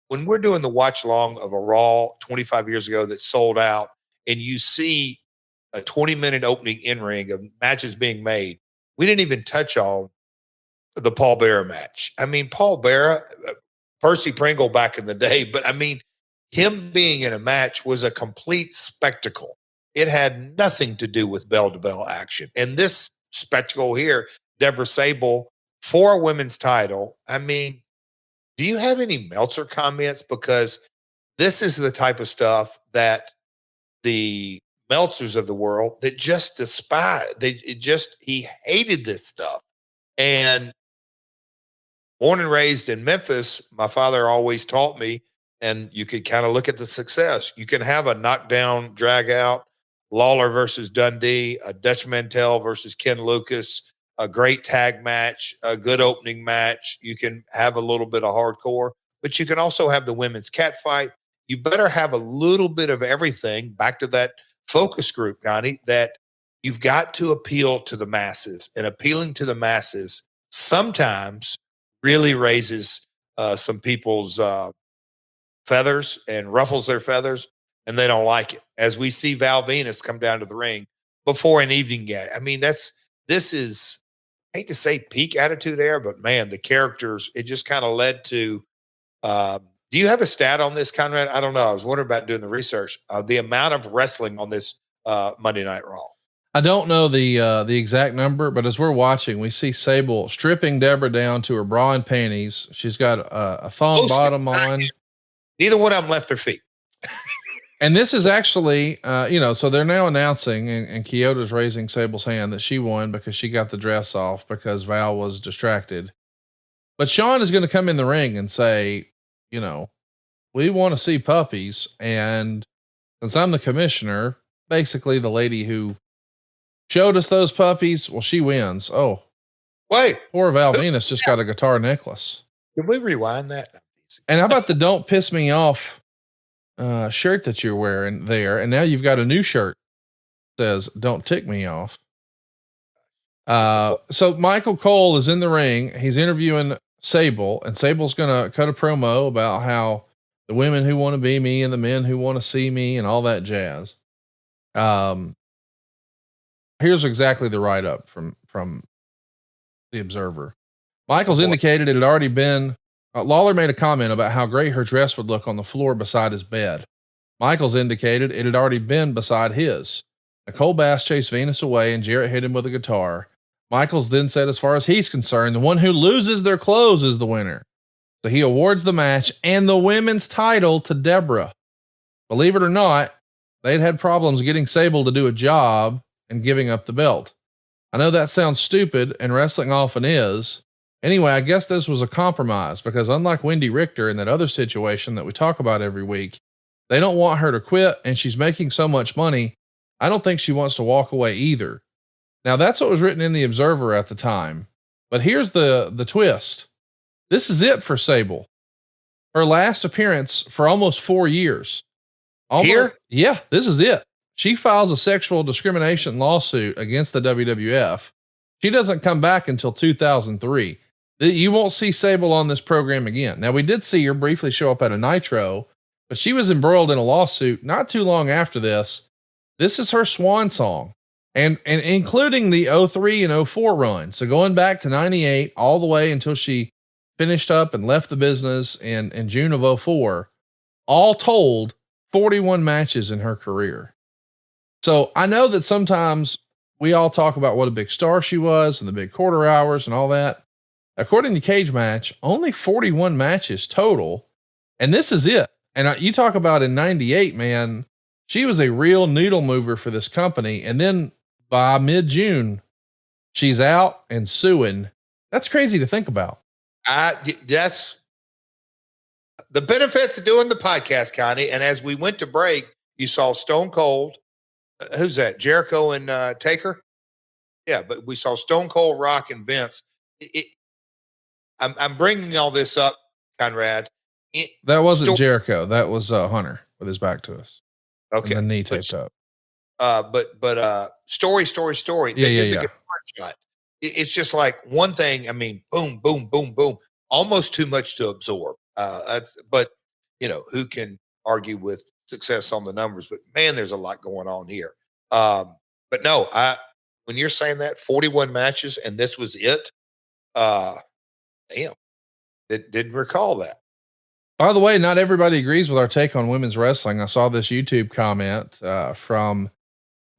When we're doing the watch along of a Raw 25 years ago that sold out, and you see a 20-minute opening in ring of matches being made, we didn't even touch on the Paul Bearer match. I mean, Paul Bearer, Percy Pringle back in the day, but I mean, him being in a match was a complete spectacle. It had nothing to do with bell-to-bell action. And this spectacle here, Deborah Sable for a women's title. I mean, do you have any Meltzer comments? Because this is the type of stuff that the Meltzers of the world that just despise. He hated this stuff. And born and raised in Memphis, my father always taught me, and you could kind of look at the success. You can have a knockdown, drag out, Lawler versus Dundee, a Dutch Mantell versus Ken Lucas, a great tag match, a good opening match. You can have a little bit of hardcore, but you can also have the women's cat fight. You better have a little bit of everything. Back to that focus group, Connie, that you've got to appeal to the masses, and appealing to the masses sometimes really raises some people's feathers and ruffles their feathers, and they don't like it. As we see Val Venus come down to the ring before an evening game. I mean, this is, I hate to say peak Attitude Era, but man, the characters, it just kind of led to, do you have a stat on this, Conrad? I don't know. I was wondering about doing the research, the amount of wrestling on this Monday Night Raw. I don't know the exact number, but as we're watching, we see Sable stripping Deborah down to her bra and panties. She's got a thong bottom on. Neither one of them left their feet. And this is actually, so they're now announcing, and Kyoto's raising Sable's hand, that she won because she got the dress off because Val was distracted. But Sean is going to come in the ring and say, we want to see puppies. And since I'm the commissioner, basically the lady who showed us those puppies, well, she wins. Oh, wait, poor Val Venus just got a guitar necklace. Can we rewind that? And how about the "Don't Piss Me Off" shirt that you're wearing there? And now you've got a new shirt that says "Don't Tick Me Off." So Michael Cole is in the ring. He's interviewing Sable, and Sable's going to cut a promo about how the women who want to be me and the men who want to see me and all that jazz. Here's exactly the write-up from the Observer. Michael's indicated it had already been, Lawler made a comment about how great her dress would look on the floor beside his bed. Michael's indicated it had already been beside his. Nicole Bass chased Venus away and Jarrett hit him with a guitar. Michaels then said, as far as he's concerned, the one who loses their clothes is the winner. So he awards the match and the women's title to Deborah. Believe it or not, they'd had problems getting Sable to do a job and giving up the belt. I know that sounds stupid, and wrestling often is, Anyway, I guess this was a compromise because unlike Wendy Richter in that other situation that we talk about every week, they don't want her to quit and she's making so much money. I don't think she wants to walk away either. Now that's what was written in the Observer at the time, but here's the twist. This is it for Sable. Her last appearance for almost 4 years. Here? Yeah, this is it. She files a sexual discrimination lawsuit against the WWF. She doesn't come back until 2003. You won't see Sable on this program again. Now, we did see her briefly show up at a Nitro, but she was embroiled in a lawsuit not too long after this. This is her swan song, and including the 03 and 04 run. So going back to 98 all the way until she finished up and left the business in June of 04, all told 41 matches in her career. So I know that sometimes we all talk about what a big star she was and the big quarter hours and all that. According to Cage Match, only 41 matches total. And this is it. And you talk about in 98, man, she was a real needle mover for this company. And then by mid-June, she's out and suing. That's crazy to think about. That's the benefits of doing the podcast, Connie. And as we went to break, you saw Stone Cold. Who's that? Jericho and Taker? Yeah, but we saw Stone Cold, Rock, and Vince. I'm bringing all this up, Conrad. That wasn't Jericho. That was Hunter with his back to us. Okay. And the knee taped up. But story. Yeah. Guitar shot. It's just like one thing. I mean, boom, boom, boom, boom. Almost too much to absorb. But who can argue with success on the numbers? But man, there's a lot going on here. But no, when you're saying that 41 matches and this was it, damn, didn't recall that. By the way, not everybody agrees with our take on women's wrestling. I saw this YouTube comment from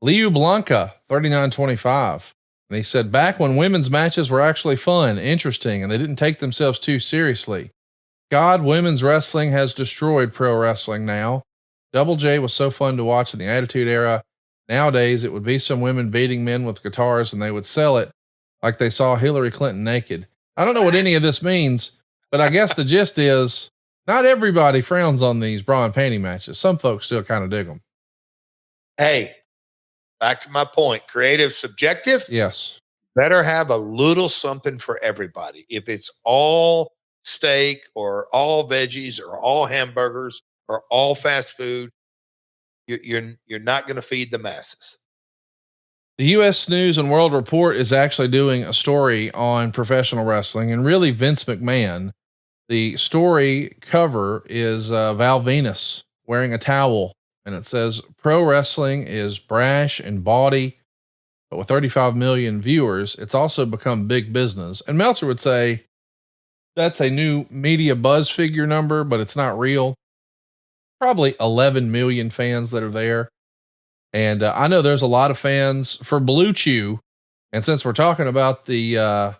Liu Blanca 3925. And he said, back when women's matches were actually fun, interesting, and they didn't take themselves too seriously. God, women's wrestling has destroyed pro wrestling now. Double J was so fun to watch in the Attitude Era. Nowadays, it would be some women beating men with guitars and they would sell it like they saw Hillary Clinton naked. I don't know what any of this means, but I guess the gist is not everybody frowns on these bra and panty matches. Some folks still kind of dig them. Hey, back to my point, creative, subjective. Yes. Better have a little something for everybody. If it's all steak or all veggies or all hamburgers or all fast food, you're not going to feed the masses. The U.S. News and World Report is actually doing a story on professional wrestling and really Vince McMahon. The story cover is Val Venus wearing a towel, and it says pro wrestling is brash and bawdy, but with 35 million viewers, it's also become big business. And Meltzer would say that's a new media buzz figure number, but it's not real. Probably 11 million fans that are there. And I know there's a lot of fans for Blue Chew. And since we're talking about the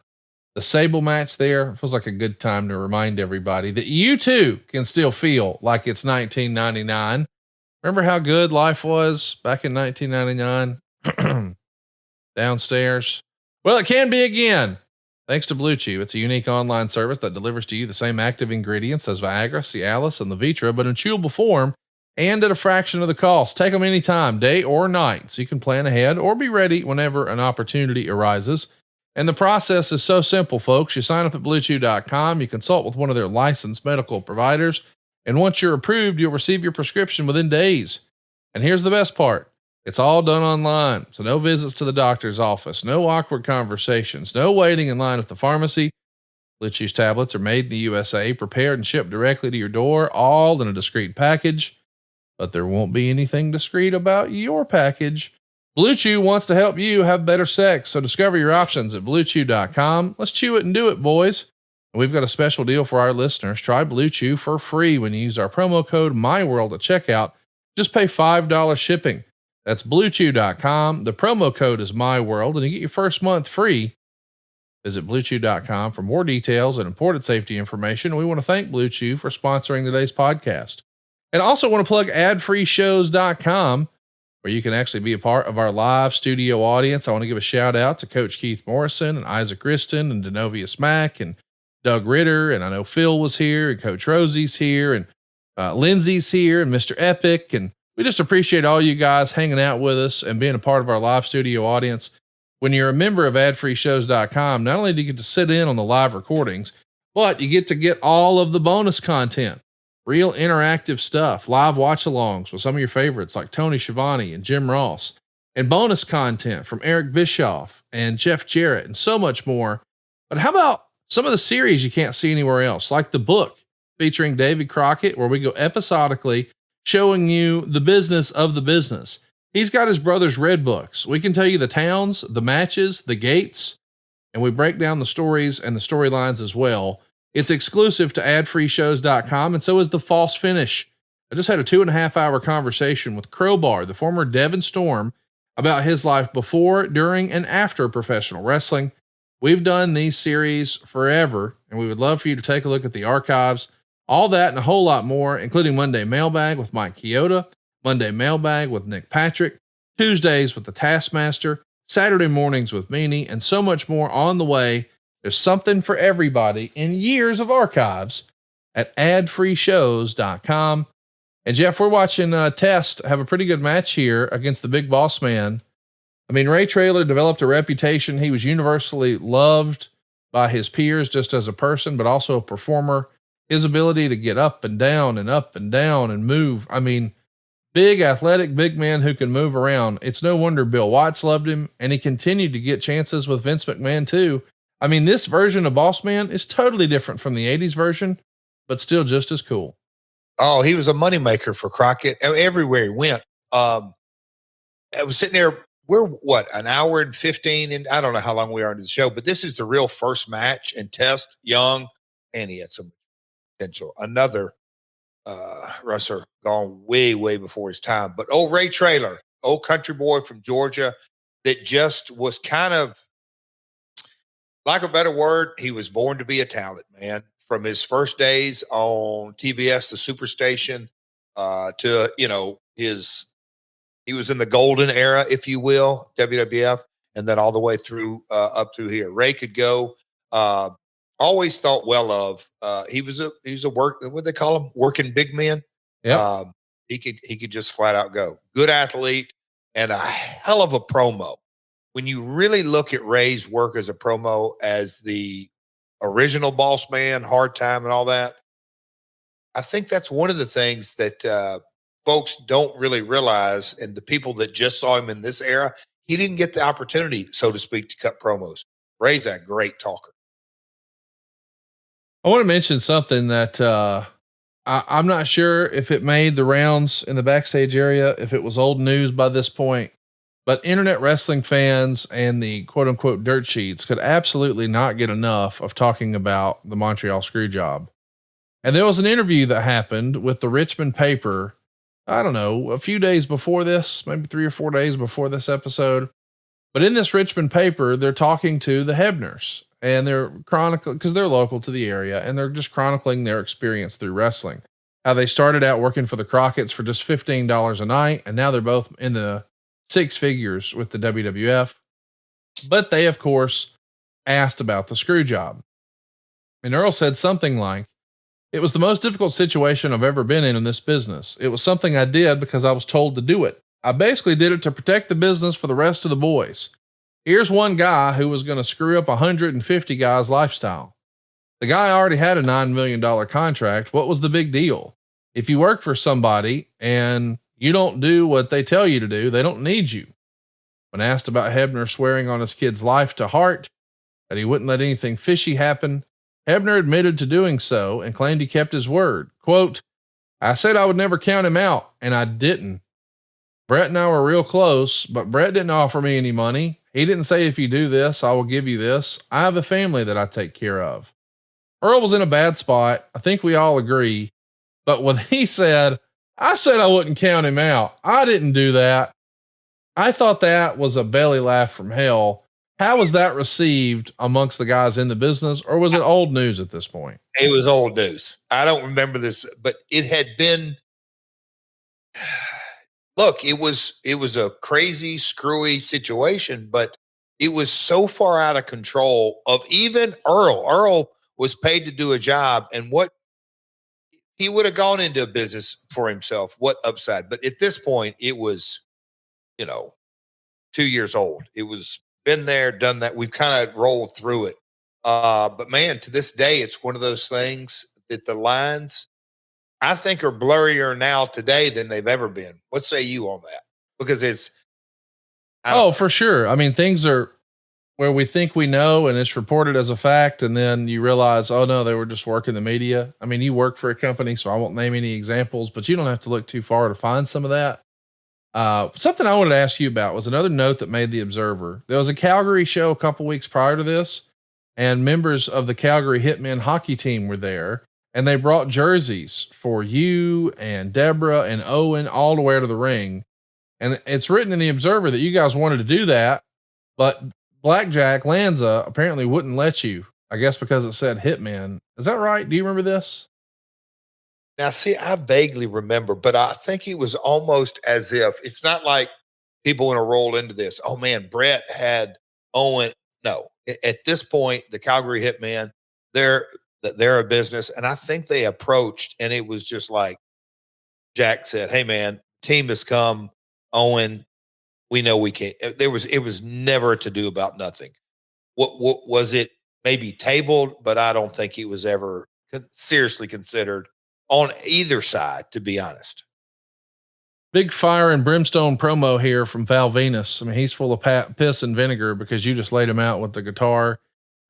Sable match there, it feels like a good time to remind everybody that you too can still feel like it's 1999. Remember how good life was back in 1999 downstairs? Well, it can be again. Thanks to Blue Chew. It's a unique online service that delivers to you the same active ingredients as Viagra, Cialis, and Levitra, but in chewable form and at a fraction of the cost. Take them anytime, day or night, so you can plan ahead or be ready whenever an opportunity arises. And the process is so simple, folks. You sign up at bluechew.com, you consult with one of their licensed medical providers, and once you're approved, you'll receive your prescription within days. And here's the best part. It's all done online. So no visits to the doctor's office, no awkward conversations, no waiting in line at the pharmacy. Blue Chew's tablets are made in the USA, prepared and shipped directly to your door, all in a discreet package. But there won't be anything discreet about your package. Blue Chew wants to help you have better sex. So discover your options at bluechew.com. Let's chew it and do it, boys. And we've got a special deal for our listeners. Try Blue Chew for free when you use our promo code MyWorld at checkout. Just pay $5 shipping. That's bluechew.com. The promo code is MyWorld and you get your first month free. Visit bluechew.com for more details and important safety information. We want to thank Blue Chew for sponsoring today's podcast. And also want to plug adfreeshows.com. where you can actually be a part of our live studio audience. I want to give a shout out to Coach Keith Morrison and Isaac Christen and Denovius Mack and Doug Ritter. And I know Phil was here and Coach Rosie's here and Lindsay's here and Mr. Epic. And we just appreciate all you guys hanging out with us and being a part of our live studio audience. When you're a member of adfreeshows.com, not only do you get to sit in on the live recordings, but you get all of the bonus content, real interactive stuff, live watch alongs with some of your favorites like Tony Schiavone and Jim Ross, and bonus content from Eric Bischoff and Jeff Jarrett and so much more. But how about some of the series you can't see anywhere else, like the book featuring David Crockett, where we go episodically showing you the business of the business. He's got his brother's red books. We can tell you the towns, the matches, the gates, and we break down the stories and the storylines as well. It's exclusive to adfreeshows.com. And so is the false finish. I just had a 2.5 hour conversation with Crowbar, the former Devon Storm, about his life before, during, and after professional wrestling. We've done these series forever, and we would love for you to take a look at the archives, all that and a whole lot more, including Monday Mailbag with Mike Chioda, Monday Mailbag with Nick Patrick, Tuesdays with the Taskmaster, Saturday mornings with Meanie, and so much more on the way. There's something for everybody in years of archives at adfreeshows.com. And Jeff, we're watching Test have a pretty good match here against the Big Boss Man. I mean, Ray Traylor developed a reputation. He was universally loved by his peers just as a person, but also a performer. His ability to get up and down and up and down and move. I mean, big athletic, big man who can move around. It's no wonder Bill Watts loved him, and he continued to get chances with Vince McMahon too. I mean, this version of Boss Man is totally different from the 80s version, but still just as cool. Oh, he was a moneymaker for Crockett everywhere he went. I was sitting there, we're an hour and 15, and I don't know how long we are into the show, but this is the real first match, and Test, young, and he had some potential. Another wrestler gone way, way before his time, but old Ray Traylor, old country boy from Georgia that just was kind of, like a better word, he was born to be a talent, man. From his first days on TBS, the Superstation, to, he was in the golden era, if you will, WWF, and then all the way through, up through here. Ray could go, always thought well of, he was a what they call him? Working big men. Yeah. He could just flat out go. Good athlete and a hell of a promo. When you really look at Ray's work as a promo, as the original Boss Man, Hard Time and all that, I think that's one of the things that folks don't really realize. And the people that just saw him in this era, he didn't get the opportunity, so to speak, to cut promos. Ray's a great talker. I want to mention something that I'm not sure if it made the rounds in the backstage area, if it was old news by this point. But internet wrestling fans and the quote unquote dirt sheets could absolutely not get enough of talking about the Montreal screw job. And there was an interview that happened with the Richmond paper. I don't know, a few days before this, maybe 3 or 4 days before this episode. But in this Richmond paper, they're talking to the Hebners, and they're chronicling, cause they're local to the area, and they're just chronicling their experience through wrestling. How they started out working for the Crockett's for just $15 a night. And now they're both in the 6 figures with the WWF, but they of course asked about the screw job. And Earl said something like, "It was the most difficult situation I've ever been in this business. It was something I did because I was told to do it. I basically did it to protect the business for the rest of the boys. Here's one guy who was going to screw up 150 guys' lifestyle. The guy already had a $9 million contract. What was the big deal? If you work for somebody and you don't do what they tell you to do, they don't need you." When asked about Hebner swearing on his kid's life to Hart that he wouldn't let anything fishy happen, Hebner admitted to doing so and claimed he kept his word. Quote, "I said I would never count him out, and I didn't. Brett and I were real close, but Brett didn't offer me any money. He didn't say, if you do this, I will give you this. I have a family that I take care of." Earl was in a bad spot. I think we all agree. But when he said, "I said I wouldn't count him out, I didn't do that," I thought that was a belly laugh from hell. How was that received amongst the guys in the business, or was it old news at this point? It was old news. I don't remember this, but it had been, look, it was a crazy, screwy situation, but it was so far out of control of even Earl. Earl was paid to do a job, and what he would have gone into a business for himself. What upside? But at this point, it was, you know, 2 years old. It was been there, done that. We've kind of rolled through it. But man, to this day, it's one of those things that the lines I think are blurrier now today than they've ever been. What say you on that? Because it's I don't Oh, know. for sure. I mean, things are where we think we know and it's reported as a fact. And then you realize, oh no, they were just working the media. I mean, you work for a company, so I won't name any examples, but you don't have to look too far to find some of that. Something I wanted to ask you about was another note that made the Observer. There was a Calgary show a couple weeks prior to this, and members of the Calgary Hitmen hockey team were there, and they brought jerseys for you and Deborah and Owen all to wear to the ring. And it's written in the Observer that you guys wanted to do that, but Blackjack Lanza apparently wouldn't let you. I guess because it said Hitman. Is that right? Do you remember this? Now, see, I vaguely remember, but I think it was almost as if it's not like people want to roll into this. Oh man, Brett had Owen. No, at this point, the Calgary Hitmen, they're they're a business, and I think they approached, and it was just like Jack said, "Hey man, team has come. Owen, we know we can't." It was never to do about nothing. What was it? Maybe tabled, but I don't think it was ever seriously considered on either side, to be honest. Big fire and brimstone promo here from Val Venus. I mean, he's full of piss and vinegar because you just laid him out with the guitar.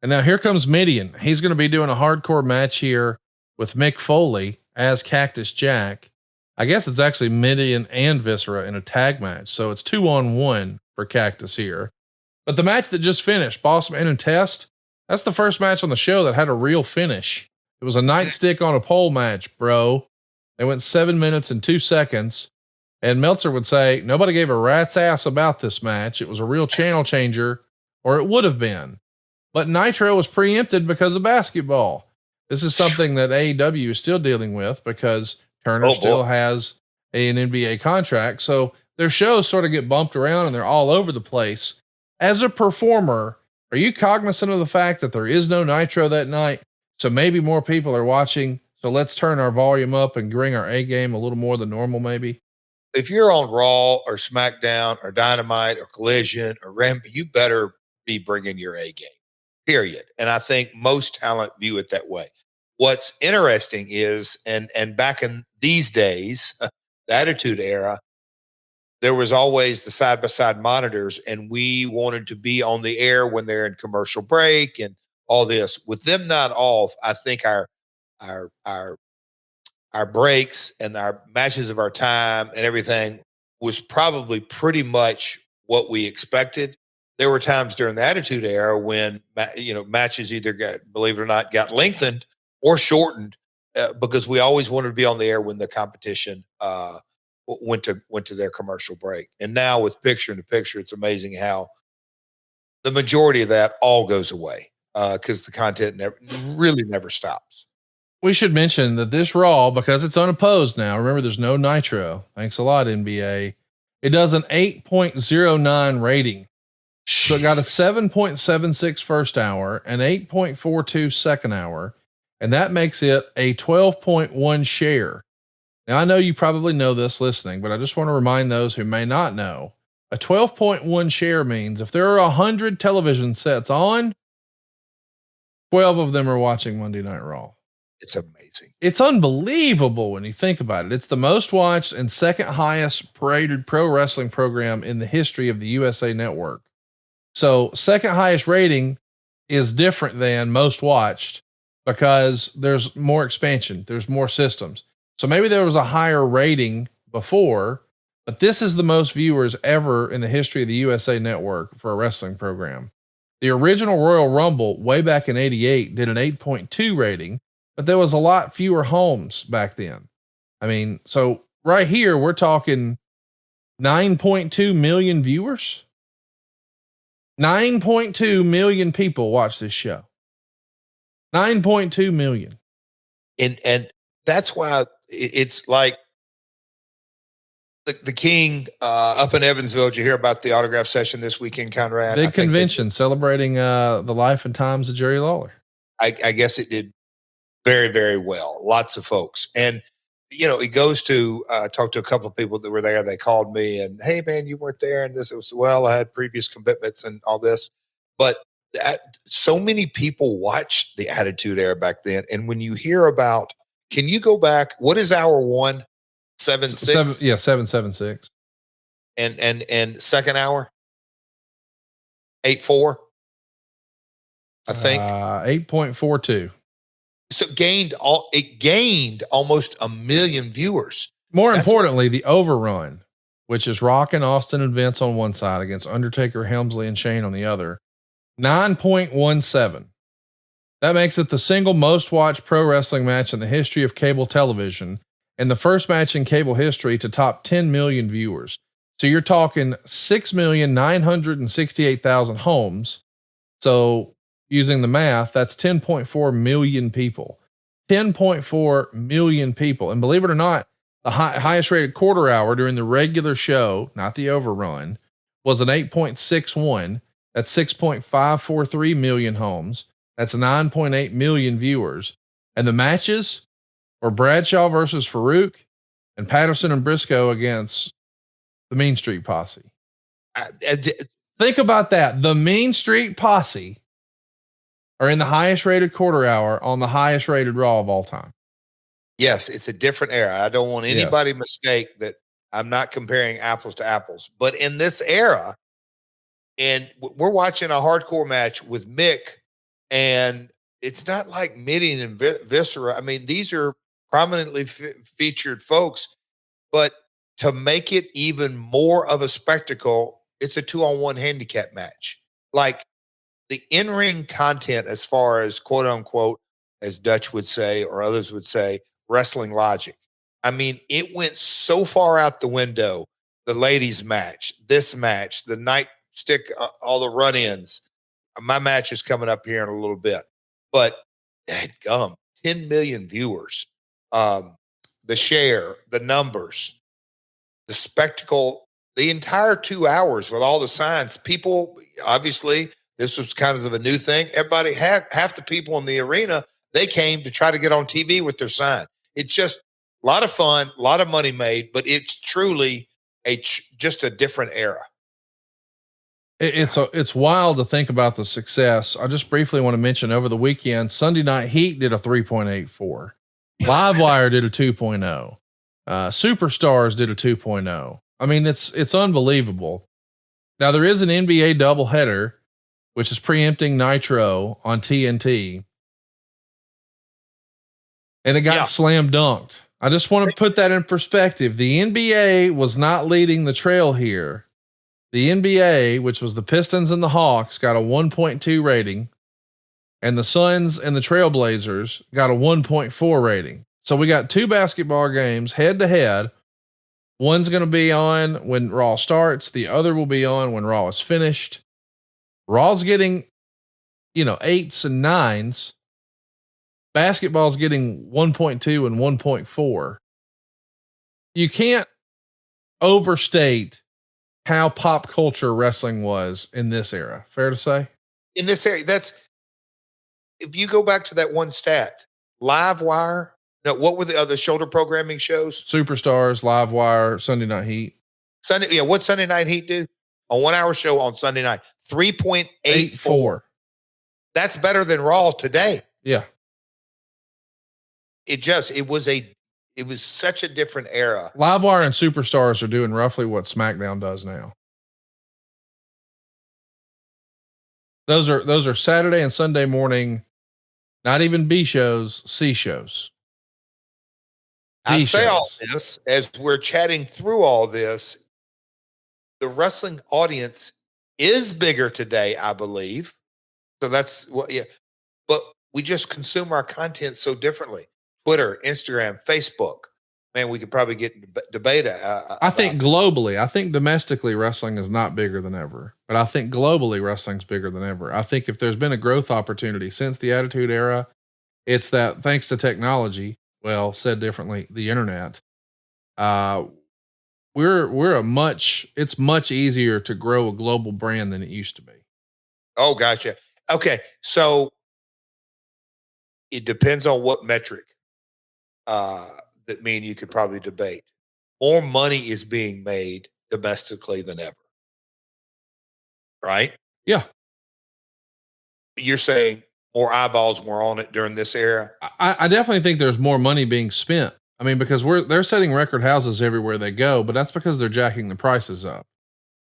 And now here comes Midian. He's going to be doing a hardcore match here with Mick Foley as Cactus Jack. I guess it's actually Midian and Viscera in a tag match. So it's 2-on-1 for Cactus here. But the match that just finished, Boss Man and Test, that's the first match on the show that had a real finish. It was a nightstick on a pole match, bro. They went 7 minutes and 2 seconds. And Meltzer would say, nobody gave a rat's ass about this match. It was a real channel changer, or it would have been. But Nitro was preempted because of basketball. This is something that AEW is still dealing with because Turner still has an NBA contract. So their shows sort of get bumped around and they're all over the place. As a performer, are you cognizant of the fact that there is no Nitro that night? So maybe more people are watching. So let's turn our volume up and bring our A game a little more than normal, maybe. If you're on Raw or SmackDown or Dynamite or Collision or Ramp, you better be bringing your A game, period. And I think most talent view it that way. What's interesting is, and back in these days, the Attitude Era, there was always the side by side monitors, and we wanted to be on the air when they're in commercial break and all this. With them not off, I think our our our breaks and our matches of our time and everything was probably pretty much what we expected. There were times during the Attitude Era when matches either got, believe it or not, got lengthened or shortened because we always wanted to be on the air when the competition went to their commercial break. And now with picture in the picture, it's amazing how the majority of that all goes away because the content really never stops. We should mention that this Raw, because it's unopposed now, remember there's no Nitro. Thanks a lot, NBA. It does an 8.09 rating. So it got a 7.76 first hour, an 8.42 second hour, and that makes it a 12.1 share. Now, I know you probably know this listening, but I just want to remind those who may not know. A 12.1 share means if there are 100 television sets on, 12 of them are watching Monday Night Raw. It's amazing. It's unbelievable when you think about it. It's the most watched and second highest rated pro wrestling program in the history of the USA Network. So second highest rating is different than most watched because there's more expansion. There's more systems. So maybe there was a higher rating before, but this is the most viewers ever in the history of the USA Network for a wrestling program. The original Royal Rumble way back in 88 did an 8.2 rating, but there was a lot fewer homes back then. I mean, so right here, we're talking 9.2 million viewers. 9.2 million people watch this show. 9.2 million. And that's why it's like the King up in Evansville. Did you hear about the autograph session this weekend, Conrad? Big convention celebrating the life and times of Jerry Lawler. I guess it did very, very well. Lots of folks. And, he goes to talk to a couple of people that were there. They called me and, hey, man, you weren't there. And this was, well, I had previous commitments and all this. But so many people watched the Attitude Era back then. And when you hear about, can you go back? What is hour one? 7-6? Yeah, 7-7-6. And second hour? 8-4? I think 8.42. So it gained almost 1 million viewers. More importantly, the overrun, which is Rock and Austin and Vince on one side against Undertaker, Helmsley, and Shane on the other, 9.17. That makes it the single most watched pro wrestling match in the history of cable television, and the first match in cable history to top 10 million viewers. So you're talking 6,968,000 homes. So using the math, that's 10.4 million people. 10.4 million people. And believe it or not, the highest rated quarter hour during the regular show, not the overrun, was an 8.61. That's 6.543 million homes. That's 9.8 million viewers. And the matches were Bradshaw versus Farouk and Patterson and Briscoe against the Mean Street Posse. Think about that. The Mean Street Posse are in the highest rated quarter hour on the highest rated Raw of all time. Yes, it's a different era. I don't want anybody mistake that I'm not comparing apples to apples. But in this era, and we're watching a hardcore match with Mick, and it's not like Mideon and Viscera. I mean, these are prominently featured folks, but to make it even more of a spectacle, it's a 2-on-1 handicap match. Like the in-ring content, as far as quote unquote, as Dutch would say, or others would say, wrestling logic. I mean, it went so far out the window. The ladies match, this match, the nightstick, all the run-ins. My match is coming up here in a little bit, but 10 million viewers. The share, the numbers, the spectacle, the entire 2 hours with all the signs. People, obviously, this was kind of a new thing. Everybody, half the people in the arena, they came to try to get on TV with their sign. It's just a lot of fun, a lot of money made, but it's truly just a different era. It's wild to think about the success. I just briefly want to mention over the weekend, Sunday Night Heat did a 3.84. Livewire did a 2.0. Superstars did a 2.0. I mean, it's unbelievable. Now there is an NBA doubleheader, which is preempting Nitro on TNT. And it got slam dunked. I just want to put that in perspective. The NBA was not leading the trail here. The NBA, which was the Pistons and the Hawks, got a 1.2 rating, and the Suns and the Trailblazers got a 1.4 rating. So we got 2 basketball games head to head. One's going to be on when Raw starts. The other will be on when Raw is finished. Raw's getting, 8s and 9s. Basketball's getting 1.2 and 1.4. You can't overstate how pop culture wrestling was in this era. Fair to say? In this area, if you go back to that one stat, Livewire. No, what were the other shoulder programming shows? Superstars, Livewire, Sunday Night Heat. What Sunday Night Heat do? A 1 hour show on Sunday night. 3.84. That's better than Raw today. Yeah. It was such a different era. Livewire and Superstars are doing roughly what SmackDown does now. Those are Saturday and Sunday morning, not even B shows, C shows. I say all this as we're chatting through all this. The wrestling audience is bigger today, I believe. So that's but we just consume our content so differently. Twitter, Instagram, Facebook. Man, we could probably get debate. I think globally, I think domestically wrestling is not bigger than ever, but I think globally wrestling's bigger than ever. I think if there's been a growth opportunity since the Attitude Era, it's that thanks to technology, well, said differently, the internet, it's much easier to grow a global brand than it used to be. Oh, gotcha. Okay. So it depends on what metric that me and you could probably debate. More money is being made domestically than ever. Right? Yeah. You're saying more eyeballs were on it during this era? I definitely think there's more money being spent. I mean, because they're setting record houses everywhere they go, but that's because they're jacking the prices up.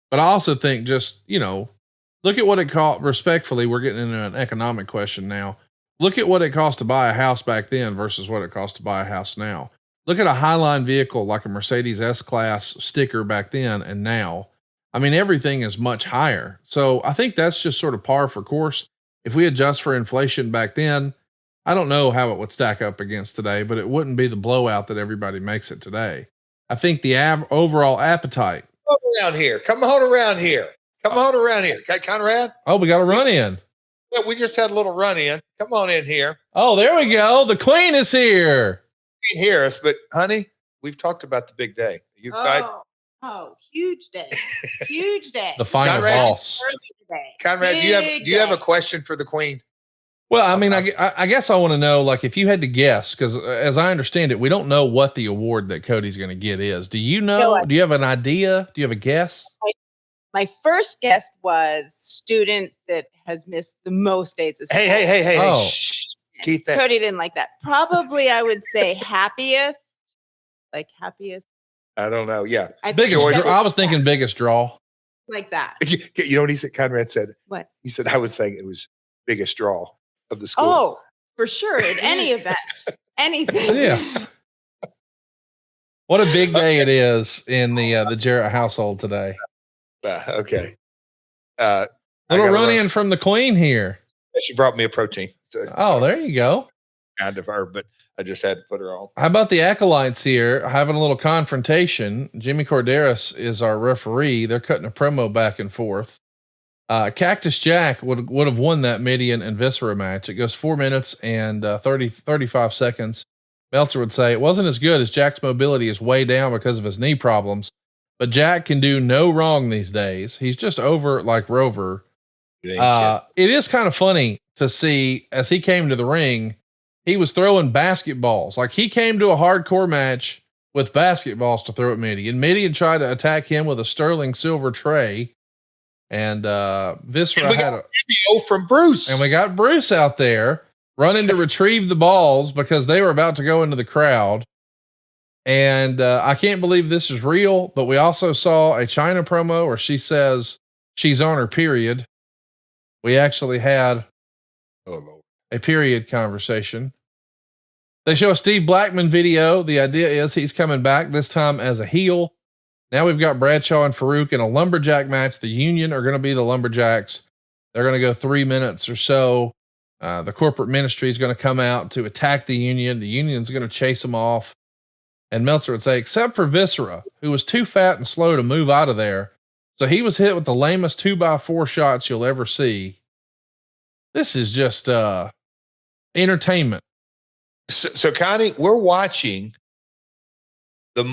But I also think just, look at what it cost. Respectfully, we're getting into an economic question now. Look at what it cost to buy a house back then versus what it cost to buy a house now. Look at a Highline vehicle like a Mercedes S-Class sticker back then and now. I mean, everything is much higher. So I think that's just sort of par for course. If we adjust for inflation back then, I don't know how it would stack up against today, but it wouldn't be the blowout that everybody makes it today. I think the overall appetite. Come on around here. Come on around here. Come on around here. Conrad? Oh, we got a run in. Yeah, we just had a little run in. Come on in here. Oh, there we go. The queen is here. You can hear us, but honey, we've talked about the big day. Are you excited? Oh, huge day. Huge day. The final boss. Conrad, do you have a question for the queen? Well, I mean, I guess I want to know, like, if you had to guess, because as I understand it, we don't know what the award that Cody's going to get is. Do you know? Do you have an idea? Do you have a guess? My first guess was student that has missed the most days of school. Hey. Oh. Shh. Keep that. Cody didn't like that. Probably I would say happiest. Like happiest. I don't know. Yeah. I was thinking biggest draw. Like that. You know what he said? Conrad said? What? He said, I was saying it was biggest draw of the school. Oh, for sure. In any event. Anything. Yes. What a big day it is in the Jarrett household today. Okay. Little run in from the queen here. She brought me a protein. So there you go. Kind of her, but I just had to put her on. How about the acolytes here having a little confrontation? Jimmy Corderas is our referee. They're cutting a promo back and forth. Cactus Jack would have won that Midian and Viscera match. It goes 4 minutes and 35 seconds. Meltzer would say it wasn't as good as Jack's mobility is way down because of his knee problems, but Jack can do no wrong these days. He's just over like Rover. It is kind of funny to see as he came to the ring, he was throwing basketballs. Like he came to a hardcore match with basketballs to throw at Midian. Midian tried to attack him with a sterling silver tray. And Viscera had a video from Bruce. And we got Bruce out there running to retrieve the balls because they were about to go into the crowd. And I can't believe this is real, but we also saw a China promo where she says she's on her period. We actually had a period conversation. They show a Steve Blackman video. The idea is he's coming back this time as a heel. Now we've got Bradshaw and Farouk in a lumberjack match. The Union are going to be the lumberjacks. They're going to go 3 minutes or so. The corporate ministry is going to come out to attack the Union. The Union's going to chase them off. And Meltzer would say, except for Viscera, who was too fat and slow to move out of there. So he was hit with the lamest 2x4 shots you'll ever see. This is just entertainment. So Connie, we're watching the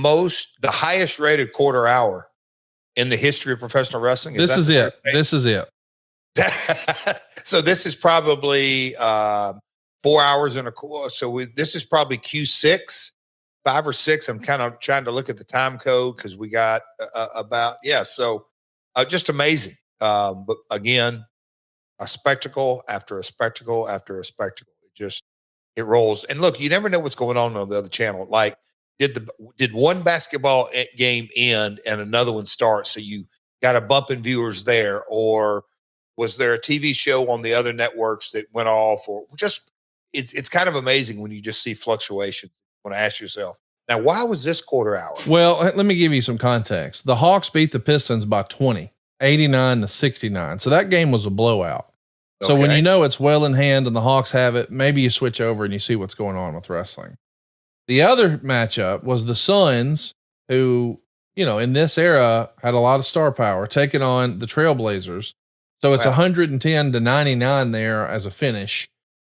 highest rated quarter hour in the history of professional wrestling. This is it. So this is probably 4 hours and a quarter. So this is probably Q6, 5 or 6. I'm kind of trying to look at the time code because we got So just amazing. But again, a spectacle after a spectacle after a spectacle. It rolls. And look, you never know what's going on the other channel. Like, did one basketball game end and another one start? So you got a bump in viewers there, or was there a TV show on the other networks that went off? Or just it's kind of amazing when you just see fluctuations. When I ask yourself, now why was this quarter hour? Well, let me give you some context. The Hawks beat the Pistons by 20, 89-69. So that game was a blowout. So when you know it's well in hand and the Hawks have it, maybe you switch over and you see what's going on with wrestling. The other matchup was the Suns, who, in this era had a lot of star power, taking on the Trailblazers. So it's 110-99 there as a finish.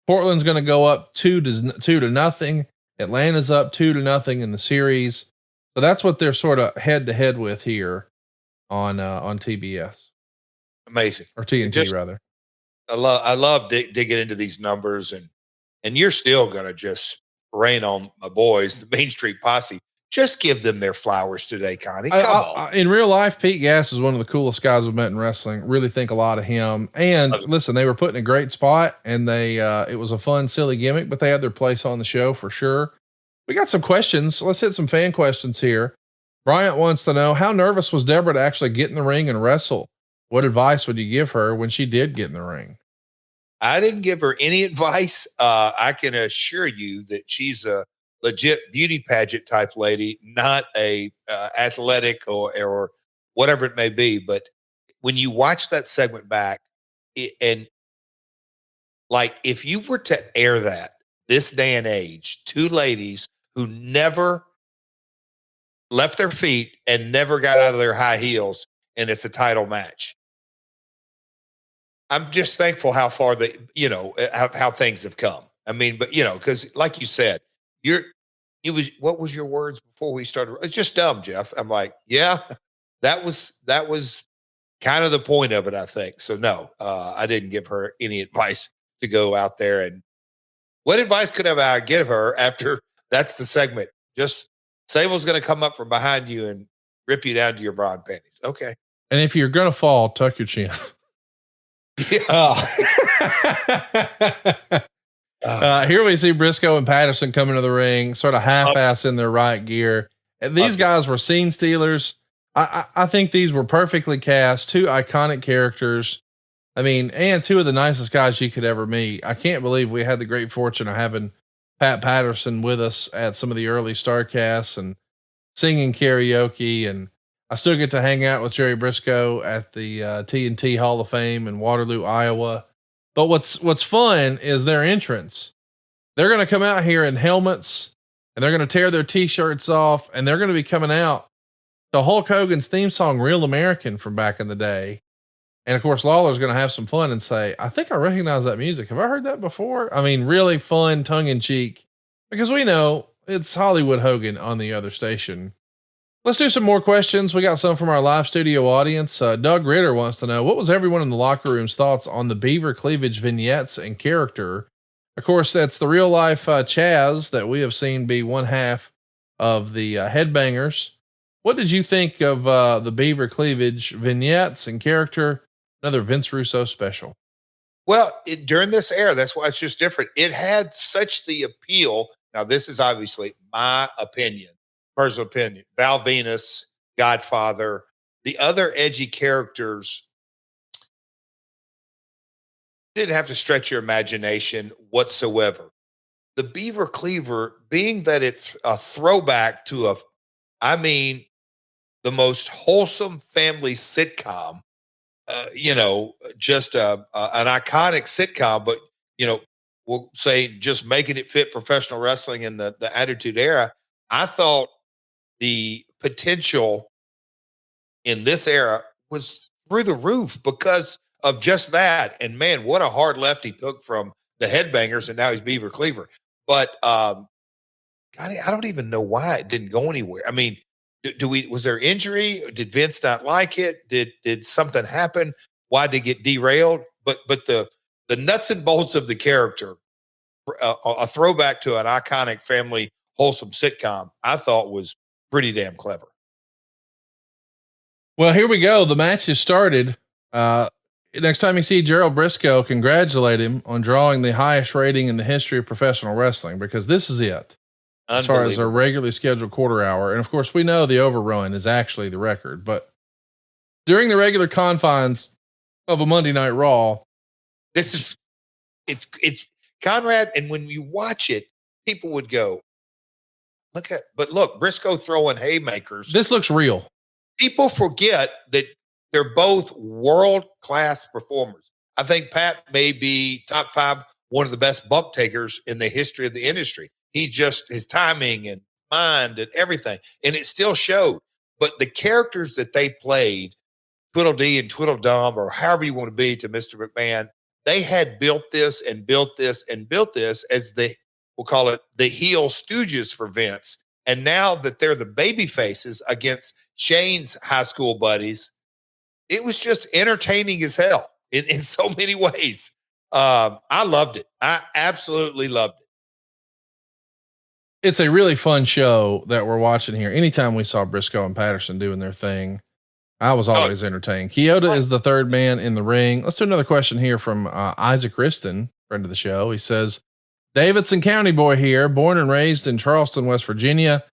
Portland's going to go up 2-0. Atlanta's up 2-0 in the series. So that's what they're sort of head to head with here on TBS Amazing. or It TNT just, rather. I love digging into these numbers, and you're still going to just rain on my boys, the Main Street Posse. Just give them their flowers today, Connie. Come on. In real life, Pete Gas is one of the coolest guys I've met in wrestling. Really think a lot of him. And listen, they were put in a great spot, and it was a fun, silly gimmick, but they had their place on the show for sure. We got some questions. Let's hit some fan questions here. Bryant wants to know, how nervous was Deborah to actually get in the ring and wrestle? What advice would you give her when she did get in the ring? I didn't give her any advice. I can assure you that she's a legit beauty pageant type lady, not a athletic or whatever it may be. But when you watch that segment back, and like if you were to air that this day and age, two ladies who never left their feet and never got out of their high heels, and it's a title match. I'm just thankful how far how things have come. I mean, but because like you said, what was your words before we started? It's just dumb, Jeff. I'm like, yeah, that was kind of the point of it, I think. So no, I didn't give her any advice to go out there. And what advice could I give her after that's the segment? Just Sable's going to come up from behind you and rip you down to your bra and panties. Okay. And if you're going to fall, tuck your chin. Yeah. Here we see Briscoe and Patterson coming to the ring, sort of half-ass in their right gear. And these guys were scene stealers. I think these were perfectly cast, two iconic characters. I mean, and two of the nicest guys you could ever meet. I can't believe we had the great fortune of having Pat Patterson with us at some of the early Starcasts and singing karaoke. And I still get to hang out with Jerry Briscoe at the TNT Hall of Fame in Waterloo, Iowa. But what's fun is their entrance. They're going to come out here in helmets, and they're going to tear their t-shirts off, and they're going to be coming out to Hulk Hogan's theme song, Real American, from back in the day. And of course, Lawler's going to have some fun and say, I think I recognize that music. Have I heard that before? I mean, really fun, tongue in cheek, because we know it's Hollywood Hogan on the other station. Let's do some more questions. We got some from our live studio audience. Doug Ritter wants to know, what was everyone in the locker room's thoughts on the Beaver Cleavage vignettes and character? Of course, that's the real life Chaz that we have seen be one half of the Headbangers. What did you think of the Beaver Cleavage vignettes and character? Another Vince Russo special. Well, during this era, that's why it's just different. It had such the appeal. Now, this is obviously my opinion. Personal opinion. Val Venus, Godfather, the other edgy characters didn't have to stretch your imagination whatsoever. The Beaver Cleaver, being that it's a throwback to the most wholesome family sitcom, just an iconic sitcom, but we'll say just making it fit professional wrestling in the Attitude Era. I thought the potential in this era was through the roof because of just that. And man, what a hard left he took from the Headbangers, and now he's Beaver Cleaver. But God, I don't even know why it didn't go anywhere. I mean, was there injury? Did Vince not like it? Did something happen? Why did it get derailed? But the nuts and bolts of the character, a throwback to an iconic family wholesome sitcom, I thought was pretty damn clever. Well, here we go. The match has started. Next time you see Gerald Briscoe, congratulate him on drawing the highest rating in the history of professional wrestling, because this is it as far as a regularly scheduled quarter hour. And of course, we know the overrun is actually the record, but during the regular confines of a Monday Night Raw, it's Conrad. And when you watch it, people would go, look, Briscoe throwing haymakers. This looks real. People forget that they're both world-class performers. I think Pat may be top 5, one of the best bump takers in the history of the industry. His timing and mind and everything, and it still showed. But the characters that they played, Tweedledee and Tweedledum, or however you want to be to Mr. McMahon, they had built this and built this and built this as we'll call it the heel stooges for Vince. And now that they're the baby faces against Shane's high school buddies, it was just entertaining as hell in so many ways. I loved it. I absolutely loved it. It's a really fun show that we're watching here. Anytime we saw Briscoe and Patterson doing their thing, I was always entertained. Kyoto is the third man in the ring. Let's do another question here from Isaac Riston, friend of the show. He says, Davidson County boy here, born and raised in Charleston, West Virginia.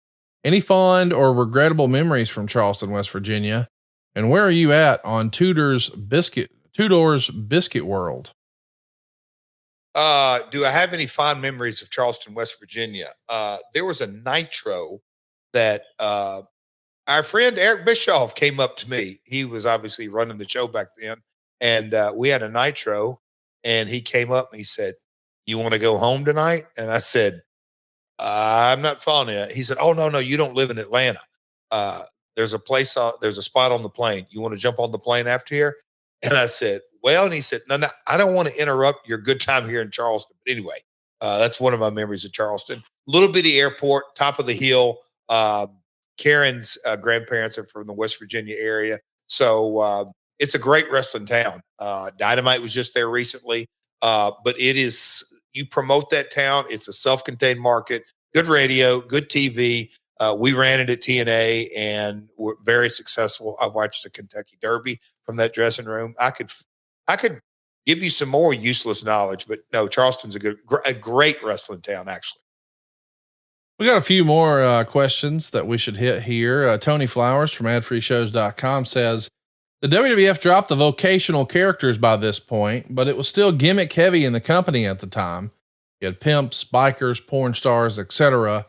Any fond or regrettable memories from Charleston, West Virginia? And where are you at on Tudor's Biscuit World? Do I have any fond memories of Charleston, West Virginia? There was a nitro that our friend Eric Bischoff came up to me. He was obviously running the show back then. And we had a nitro, and he came up and he said, "You want to go home tonight?" And I said, "I'm not following it." He said, "Oh, no, you don't live in Atlanta. There's a spot on the plane. You want to jump on the plane after here?" And I said, "Well," and he said, no, I don't want to interrupt your good time here in Charleston. But anyway, that's one of my memories of Charleston. Little bitty airport, top of the hill. Karen's grandparents are from the West Virginia area. So it's a great wrestling town. Dynamite was just there recently. But you promote that town. It's a self-contained market, good radio, good TV. We ran it at TNA and were very successful. I watched the Kentucky Derby from that dressing room. I could give you some more useless knowledge, but no, Charleston's a great wrestling town, actually. We got a few more questions that we should hit here. Tony Flowers from adfreeshows.com says, the WWF dropped the vocational characters by this point, but it was still gimmick heavy in the company at the time. You had pimps, bikers, porn stars, etc.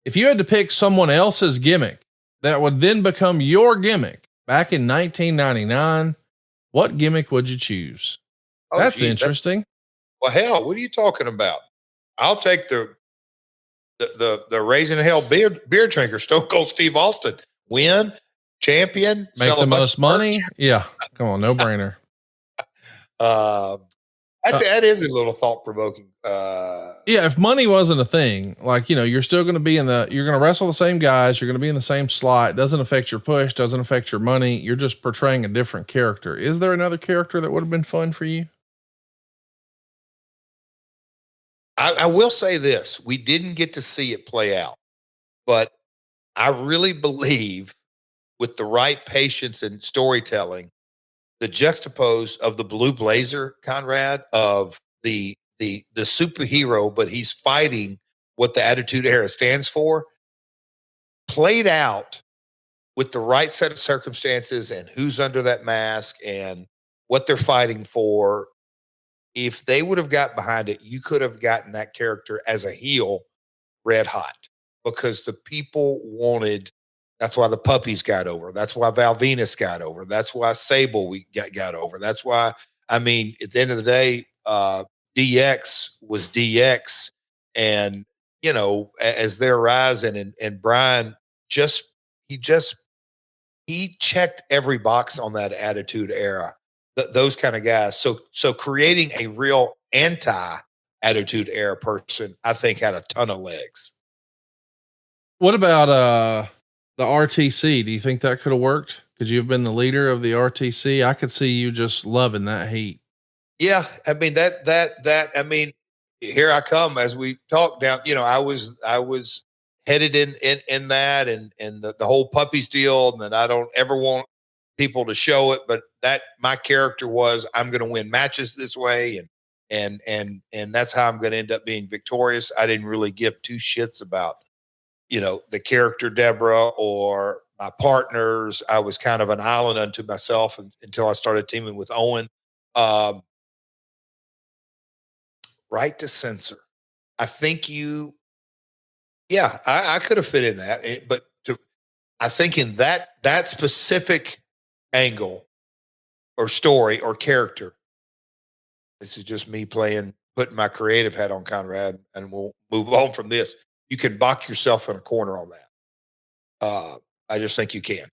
If you had to pick someone else's gimmick that would then become your gimmick back in 1999, what gimmick would you choose? Oh, That's interesting. Well, hell, what are you talking about? I'll take the Raising Hell beer drinker, Stone Cold Steve Austin. Win, champion, make the most money. Yeah, come on, no brainer. That is a little thought provoking. Yeah, if money wasn't a thing, like, you're still going to be you're going to wrestle the same guys. You're going to be in the same slot. It doesn't affect your push, doesn't affect your money. You're just portraying a different character. Is there another character that would have been fun for you? I will say this. We didn't get to see it play out, but I really believe with the right patience and storytelling, the juxtapose of the blue blazer, Conrad, of the superhero, but he's fighting what the Attitude Era stands for, played out with the right set of circumstances and who's under that mask and what they're fighting for. If they would have got behind it, you could have gotten that character as a heel red hot, because the people wanted. That's why the puppies got over. That's why Val Venus got over. That's why Sable got over. That's why, at the end of the day, DX was DX. And, as they're rising and Brian he checked every box on that Attitude Era, those kind of guys. So creating a real anti-Attitude Era person, I think, had a ton of legs. What about, the RTC? Do you think that could have worked? Could you have been the leader of the RTC? I could see you just loving that heat. Yeah. Here I come as we talk down, I was headed in that and the whole puppies deal. And then I don't ever want people to show it, but that my character was, I'm going to win matches this way. And that's how I'm going to end up being victorious. I didn't really give two shits about, the character Deborah or my partners. I was kind of an island unto myself until I started teaming with Owen. Right to censor. I think I could have fit in that, but I think in that specific angle or story or character, this is just me putting my creative hat on, Conrad, and we'll move on from this. You can box yourself in a corner on that. I just think you can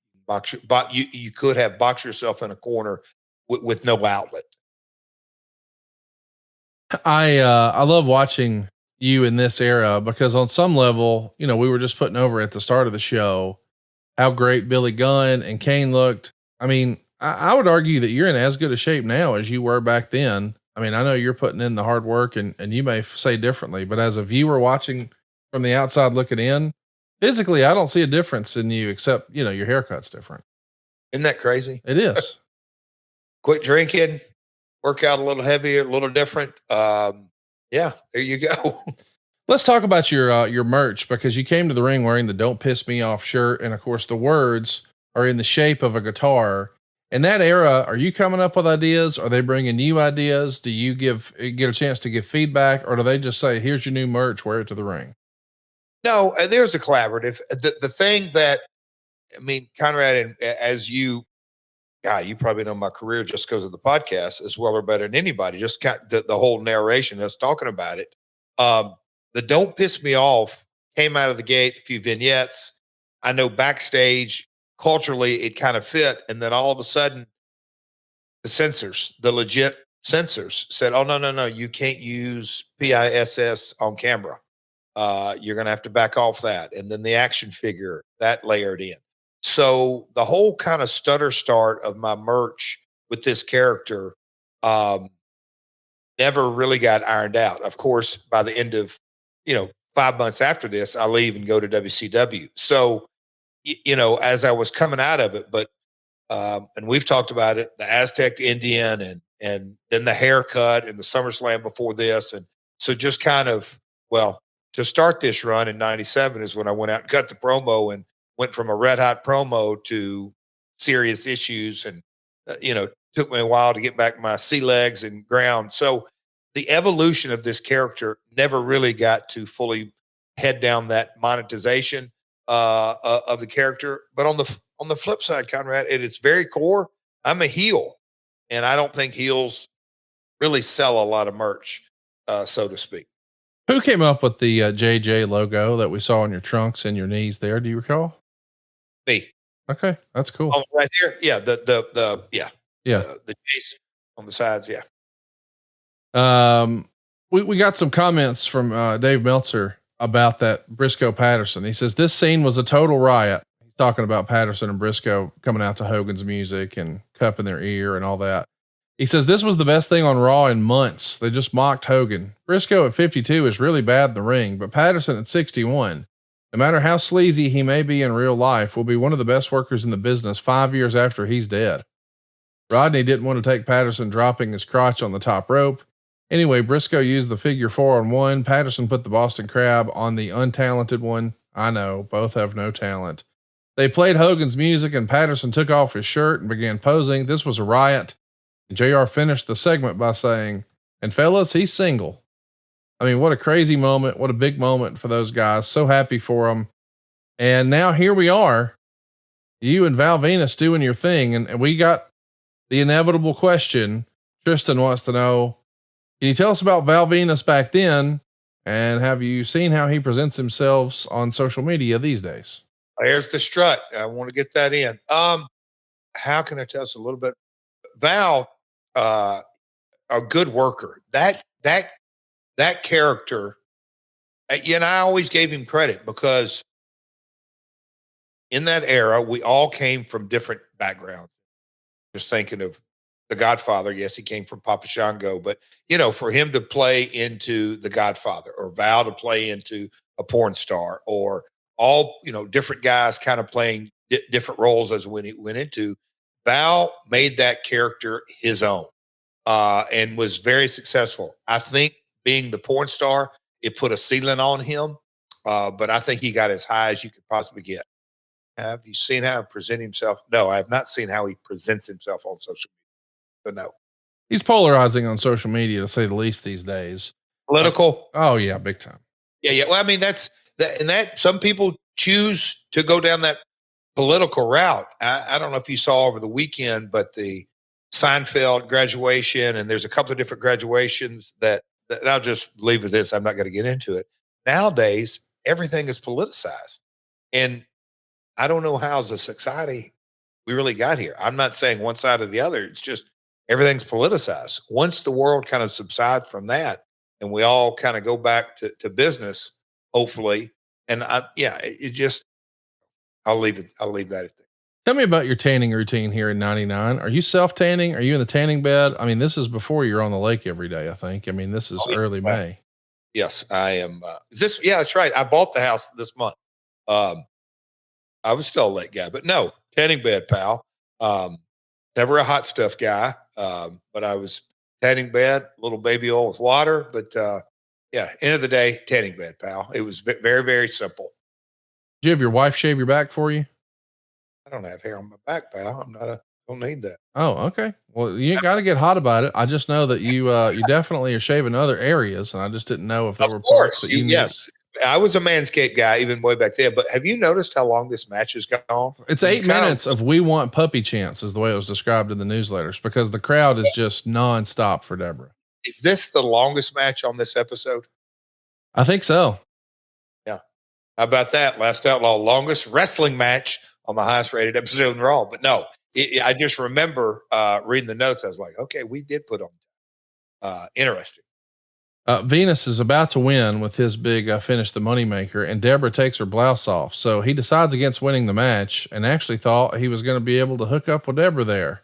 you could have boxed yourself in a corner with no outlet. I love watching you in this era? Because on some level, you know, we were just putting over at the start of the show how great Billy Gunn and Kane looked. I mean, I would argue that you're in as good a shape now as you were back then. I mean, I know you're putting in the hard work and you may say differently, but as a viewer watching from the outside looking in, physically, I don't see a difference in you except, you know, your haircut's different. Isn't that crazy? It is. Quit drinking, work out a little heavier, a little different. Yeah, there you go. Let's talk about your merch, because you came to the ring wearing the "Don't Piss Me Off" shirt, and of course the words are in the shape of a guitar. In that era, are you coming up with ideas? Are they bringing you ideas? Do you get a chance to give feedback, or do they just say, "Here's your new merch, wear it to the ring"? No, there's a collaborative. The thing that, I mean, Conrad, and as you, God, you probably know my career just because of the podcast as well or better than anybody. Just the whole narration, us talking about it. Um, the "Don't Piss Me Off" came out of the gate, a few vignettes. I know backstage, culturally, it kind of fit. And then all of a sudden, the censors, the legit censors said, "Oh, no, no, no, you can't use PISS on camera. You're going to have to back off that." And then the action figure that layered in. So the whole kind of stutter start of my merch with this character um, never really got ironed out. Of course, by the end of, 5 months after this, I leave and go to WCW. So, as I was coming out of it, but and we've talked about it, the Aztec Indian and then the haircut and the SummerSlam before this. And so just kind of, well, to start this run in 97 is when I went out and cut the promo and went from a red hot promo to serious issues. And, took me a while to get back my sea legs and ground. So the evolution of this character never really got to fully head down that monetization of the character. But on the flip side, Conrad, at its very core, I'm a heel, and I don't think heels really sell a lot of merch, so to speak. Who came up with the JJ logo that we saw on your trunks and your knees there? Do you recall? Me. Okay, that's cool. Oh, right here, yeah. Yeah. The chase on the sides, yeah. We got some comments from Dave Meltzer about that Briscoe Patterson. He says this scene was a total riot. He's talking about Patterson and Briscoe coming out to Hogan's music and cupping their ear and all that. He says this was the best thing on Raw in months. They just mocked Hogan. Briscoe at 52 is really bad in the ring, but Patterson at 61, no matter how sleazy he may be in real life, will be one of the best workers in the business 5 years after he's dead. Rodney didn't want to take Patterson dropping his crotch on the top rope. Anyway, Briscoe used the figure 4-on-1. Patterson put the Boston Crab on the untalented one. I know, both have no talent. They played Hogan's music and Patterson took off his shirt and began posing. This was a riot. And JR finished the segment by saying, "And fellas, he's single." I mean, what a crazy moment. What a big moment for those guys. So happy for them. And now here we are, you and Val Venus doing your thing. And we got the inevitable question. Tristan wants to know, can you tell us about Val Venus back then? And have you seen how he presents himself on social media these days? There's the strut. I want to get that in. How can I tell us a little bit? Val, a good worker. That character, and I always gave him credit because in that era, we all came from different backgrounds. Just thinking of The Godfather. Yes, he came from Papa Shango, but for him to play into The Godfather or Val to play into a porn star or all, different guys kind of playing different roles as when he went into, Val made that character his own and was very successful. I think being the porn star, it put a ceiling on him, but I think he got as high as you could possibly get. Have you seen how he presents himself? No, I have not seen how he presents himself on social media. So no. He's polarizing on social media, to say the least, these days. Political? Oh yeah, big time. Yeah. Well, I mean, that's that, and that some people choose to go down that political route. I don't know if you saw over the weekend, but the Seinfeld graduation, and there's a couple of different graduations that I'll just leave with this. I'm not going to get into it. Nowadays, everything is politicized. And I don't know how as a society we really got here. I'm not saying one side or the other. It's just everything's politicized. Once the world kind of subsides from that, and we all kind of go back to business, hopefully. And I'll leave that at that. Tell me about your tanning routine here in 99. Are you self tanning? Are you in the tanning bed? I mean, this is before you're on the lake every day, I think. I mean, this is early May. Yes, I am. Yeah, that's right. I bought the house this month. I was still a late guy, but no, tanning bed, pal. Never a hot stuff guy. But I was tanning bed, little baby oil with water. But end of the day, tanning bed, pal. It was very, very simple. Did you have your wife shave your back for you? I don't have hair on my back, pal. Don't need that. Oh, okay. Well, you ain't got to get hot about it. I just know that you definitely are shaving other areas, and I just didn't know if there were parts that you need. Yes. I was a Manscaped guy even way back then, but have you noticed how long this match has gone? It's 8 minutes of "We Want Puppy Chance" is the way it was described in the newsletters, because the crowd is just nonstop for Deborah. Is this the longest match on this episode? I think so. Yeah. How about that? Last Outlaw, longest wrestling match on the highest rated episode in Raw. But no, I just remember reading the notes. I was like, okay, we did put on. Interesting. Venus is about to win with his big finish, the moneymaker, and Deborah takes her blouse off. So he decides against winning the match and actually thought he was going to be able to hook up with Deborah there.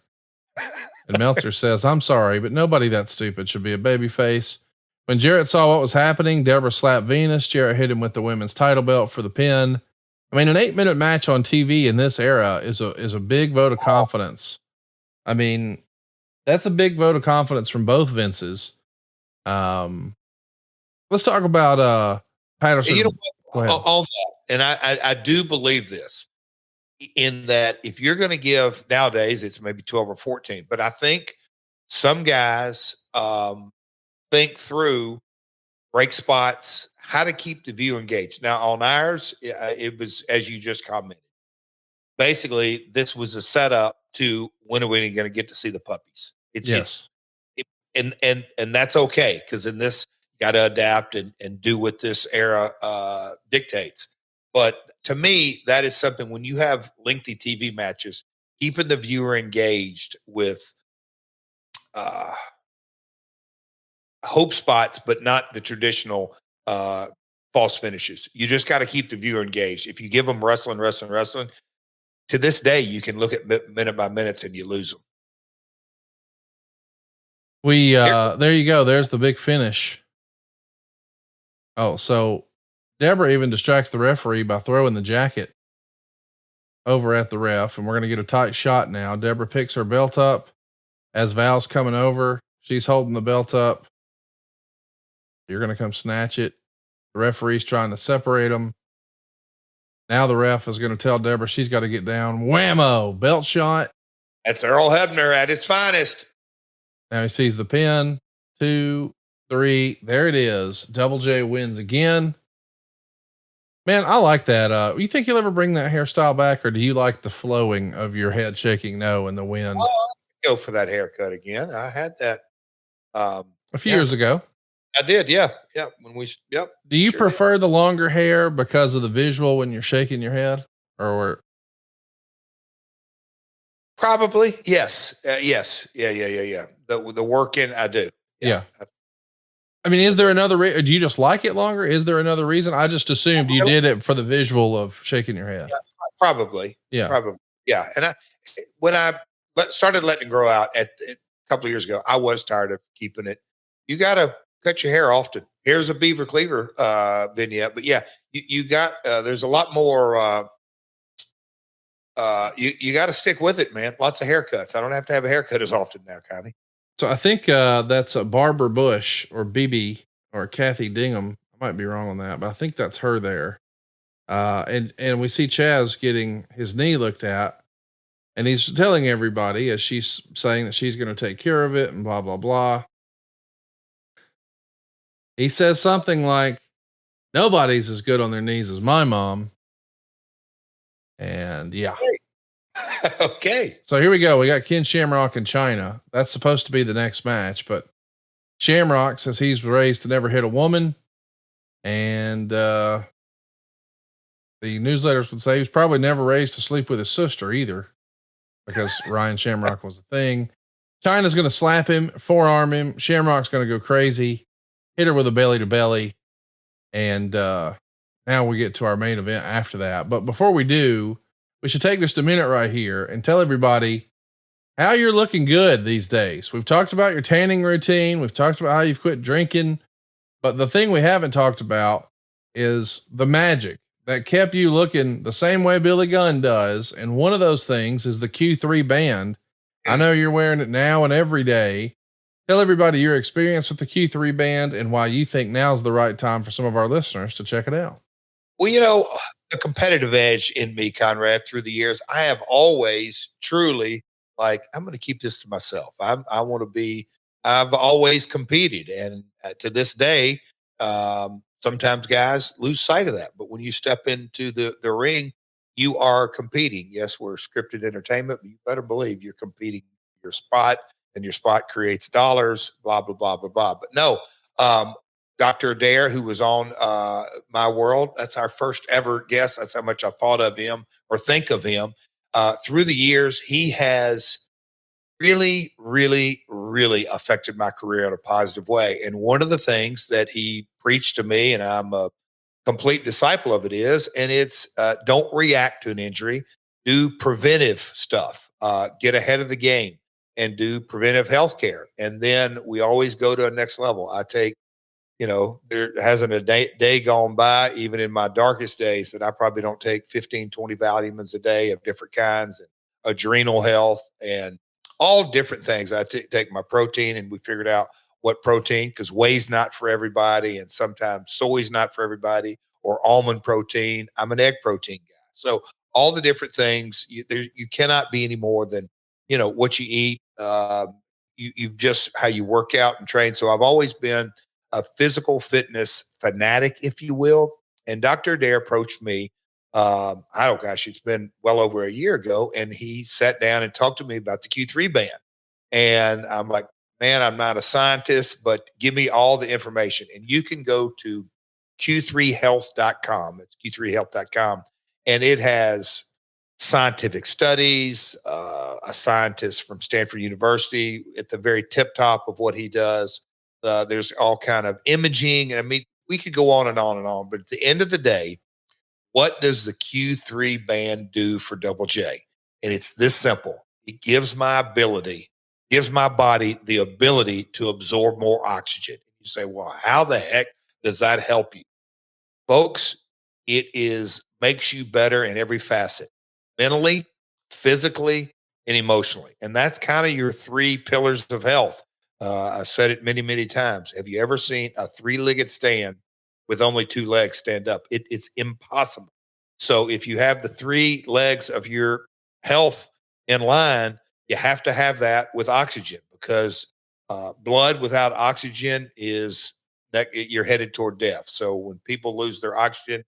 And Meltzer says, "I'm sorry, but nobody that stupid should be a babyface." When Jarrett saw what was happening, Deborah slapped Venus. Jarrett hit him with the women's title belt for the pin. I mean, an 8-minute match on TV in this era is a big vote of confidence. I mean, that's a big vote of confidence from both Vinces. Let's talk about Patterson. You know what, on that, and I do believe this, in that if you're going to give, nowadays it's maybe 12 or 14, but I think some guys think through break spots, how to keep the viewer engaged. Now on ours, it was, as you just commented, basically this was a setup to when are we going to get to see the puppies? And that's okay, because in this, you got to adapt and do what this era dictates. But to me, that is something, when you have lengthy TV matches, keeping the viewer engaged with hope spots, but not the traditional false finishes. You just got to keep the viewer engaged. If you give them wrestling, to this day, you can look at minute by minutes and you lose them. There you go. There's the big finish. Oh, so Deborah even distracts the referee by throwing the jacket over at the ref, and we're going to get a tight shot now. Deborah picks her belt up as Val's coming over. She's holding the belt up. You're going to come snatch it. The referee's trying to separate them. Now the ref is going to tell Deborah she's got to get down. Whammo, belt shot. That's Earl Hebner at his finest. Now he sees the pin. 2, 3. There it is. Double J wins again. Man, I like that. You think you'll ever bring that hairstyle back, or do you like the flowing of your head shaking no in the wind? Oh, I'll go for that haircut again. I had that a few years ago. I did. Yeah. Do you prefer the longer hair because of the visual when you're shaking your head, or? Probably. Yes. Yes. Yeah. The working, I do. Yeah. I mean, is there another do you just like it longer? Is there another reason? I just assumed you did it for the visual of shaking your head. Yeah, probably. Yeah. Probably. Yeah. And when I started letting it grow out a couple of years ago, I was tired of keeping it. You got to cut your hair often. Here's a Beaver Cleaver vignette, but yeah, you got, there's a lot more, you got to stick with it, man. Lots of haircuts. I don't have to have a haircut as often now, Connie. So I think that's a Barbara Bush or BB or Kathy Dingham. I might be wrong on that, but I think that's her there. And we see Chaz getting his knee looked at, and he's telling everybody, as she's saying that she's going to take care of it and blah, blah, blah. He says something like, "Nobody's as good on their knees as my mom." And yeah. Okay. So here we go. We got Ken Shamrock and China. That's supposed to be the next match, but Shamrock says he's raised to never hit a woman. And, the newsletters would say he was probably never raised to sleep with his sister either, because Ryan Shamrock was the thing. China's going to slap him, forearm him. Shamrock's going to go crazy. hit her with a belly to belly. And now we get to our main event after that. But before we do, we should take just a minute right here and tell everybody how you're looking good these days. We've talked about your tanning routine. We've talked about how you've quit drinking. But the thing we haven't talked about is the magic that kept you looking the same way Billy Gunn does. And one of those things is the Q3 band. I know you're wearing it now and every day. Tell everybody your experience with the Q3 band and why you think now's the right time for some of our listeners to check it out. Well, the competitive edge in me, Conrad, through the years, I have always truly I'm going to keep this to myself. I want to be, I've always competed. And to this day, sometimes guys lose sight of that. But when you step into the ring, you are competing. Yes, we're scripted entertainment, but you better believe you're competing your spot, and your spot creates dollars, blah, blah, blah, blah, blah. But no, Dr. Adair, who was on My World, that's our first ever guest. That's how much I thought of him or think of him. Through the years, he has really, really, really affected my career in a positive way. And one of the things that he preached to me, and I'm a complete disciple of it, is, and it's don't react to an injury, do preventive stuff, get ahead of the game and do preventive health care. And then we always go to a next level. I take, there hasn't a day gone by, even in my darkest days, that I probably don't take 15, 20 vitamins a day of different kinds, and adrenal health and all different things. I take my protein, and we figured out what protein, because whey's not for everybody, and sometimes soy's not for everybody, or almond protein. I'm an egg protein guy. So all the different things, you cannot be any more than, what you eat. You just how you work out and train. So I've always been a physical fitness fanatic, if you will. And Dr. Adair approached me. It's been well over a year ago, and he sat down and talked to me about the Q3 band. And I'm like, man, I'm not a scientist, but give me all the information. And you can go to q3health.com. It's q3health.com. And it has scientific studies, a scientist from Stanford University at the very tip top of what he does. There's all kind of imaging. And I mean, we could go on and on and on, but at the end of the day, what does the Q3 band do for Double J? And it's this simple. It gives my body the ability to absorb more oxygen. You say, well, how the heck does that help you? Folks, makes you better in every facet, mentally, physically, and emotionally. And that's kind of your three pillars of health. I said it many, many times. Have you ever seen a three-legged stand with only two legs stand up? It's impossible. So if you have the three legs of your health in line, you have to have that with oxygen, because blood without oxygen you're headed toward death. So when people lose their oxygen,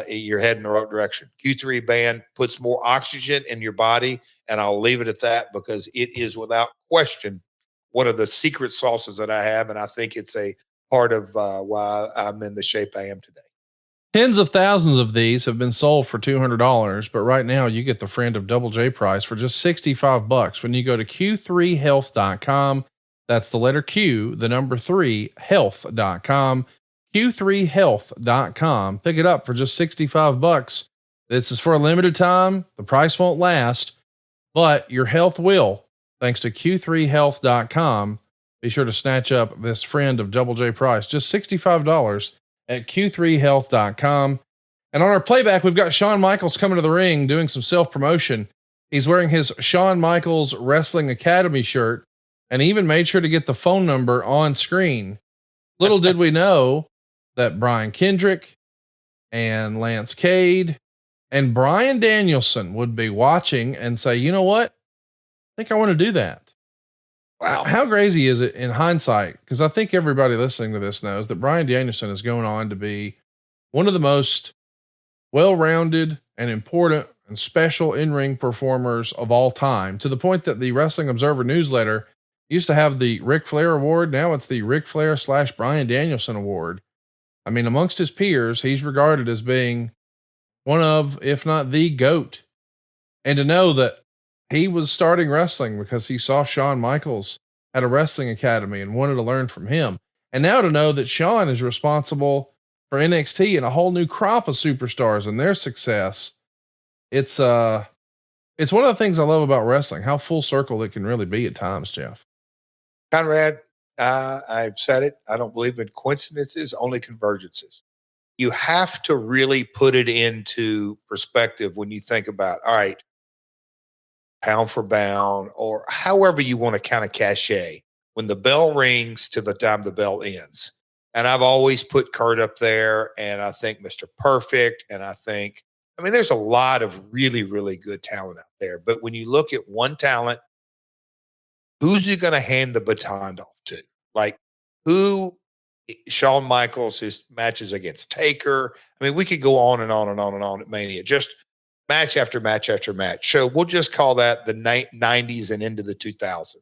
you're heading the right direction. Q3 band puts more oxygen in your body, and I'll leave it at that, because it is without question one of the secret sauces that I have, and I think it's a part of why I'm in the shape I am today. Tens of thousands of these have been sold for $200, but right now you get the friend of Double J price for just $65 when you go to q3health.com. That's the letter Q, the number 3, health.com, q3health.com. Pick it up for just $65. This is for a limited time. The price won't last, but your health will, thanks to q3health.com. Be sure to snatch up this friend of Double J price, just $65 at q3health.com. And on our playback, we've got Shawn Michaels coming to the ring doing some self-promotion. He's wearing his Shawn Michaels Wrestling Academy shirt, and he even made sure to get the phone number on screen. Little did we know that Brian Kendrick and Lance Cade and Bryan Danielson would be watching and say, you know what? I think I want to do that. Wow. How crazy is it in hindsight? Because I think everybody listening to this knows that Bryan Danielson is going on to be one of the most well-rounded and important and special in-ring performers of all time, to the point that the Wrestling Observer newsletter used to have the Ric Flair Award. Now it's the Ric Flair / Bryan Danielson Award. I mean, amongst his peers, he's regarded as being one of, if not the GOAT. And to know that he was starting wrestling because he saw Shawn Michaels at a wrestling academy and wanted to learn from him. And now to know that Sean is responsible for NXT and a whole new crop of superstars and their success. It's one of the things I love about wrestling, how full circle it can really be at times, Jeff. Conrad, I've said it. I don't believe in coincidences, only convergences. You have to really put it into perspective when you think about, all right, pound for pound, or however you want to kind of cachet when the bell rings to the time the bell ends. And I've always put Kurt up there, and I think Mr. Perfect, and I mean, there's a lot of really, really good talent out there. But when you look at one talent, who's he going to hand the baton off to? Like, who? Shawn Michaels, his matches against Taker. I mean, we could go on and on and on and on at Mania, just match after match after match. So we'll just call that the 90s and into the 2000s.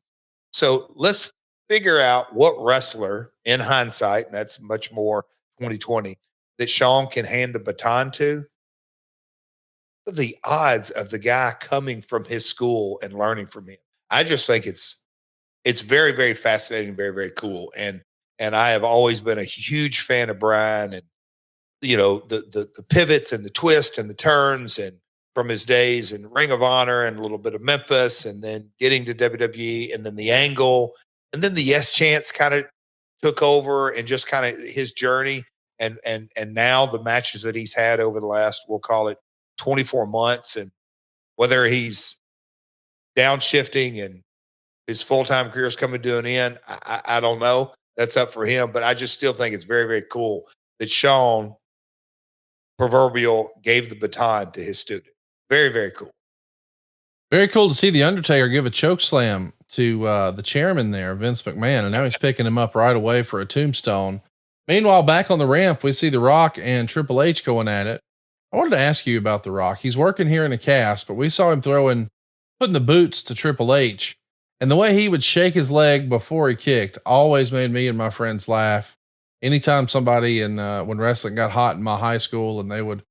So let's figure out what wrestler, in hindsight, and that's much more 2020, that Shawn can hand the baton to. The odds of the guy coming from his school and learning from him, I just think it's very, very fascinating, very, very cool. And I have always been a huge fan of Brian, and the pivots and the twists and the turns, and from his days in Ring of Honor and a little bit of Memphis, and then getting to WWE, and then the Angle, and then the Yes Chance kind of took over, and just kind of his journey, and now the matches that he's had over the last, we'll call it 24 months, and whether he's downshifting and his full-time career is coming to an end, I don't know. That's up for him. But I just still think it's very, very cool that Shawn proverbial gave the baton to his student. Very, very cool. Very cool to see the Undertaker give a choke slam to the chairman there, Vince McMahon, and now he's picking him up right away for a tombstone. Meanwhile, back on the ramp, we see The Rock and Triple H going at it. I wanted to ask you about The Rock. He's working here in a cast, but we saw him putting the boots to Triple H. And the way he would shake his leg before he kicked always made me and my friends laugh. Anytime somebody when wrestling got hot in my high school and they would,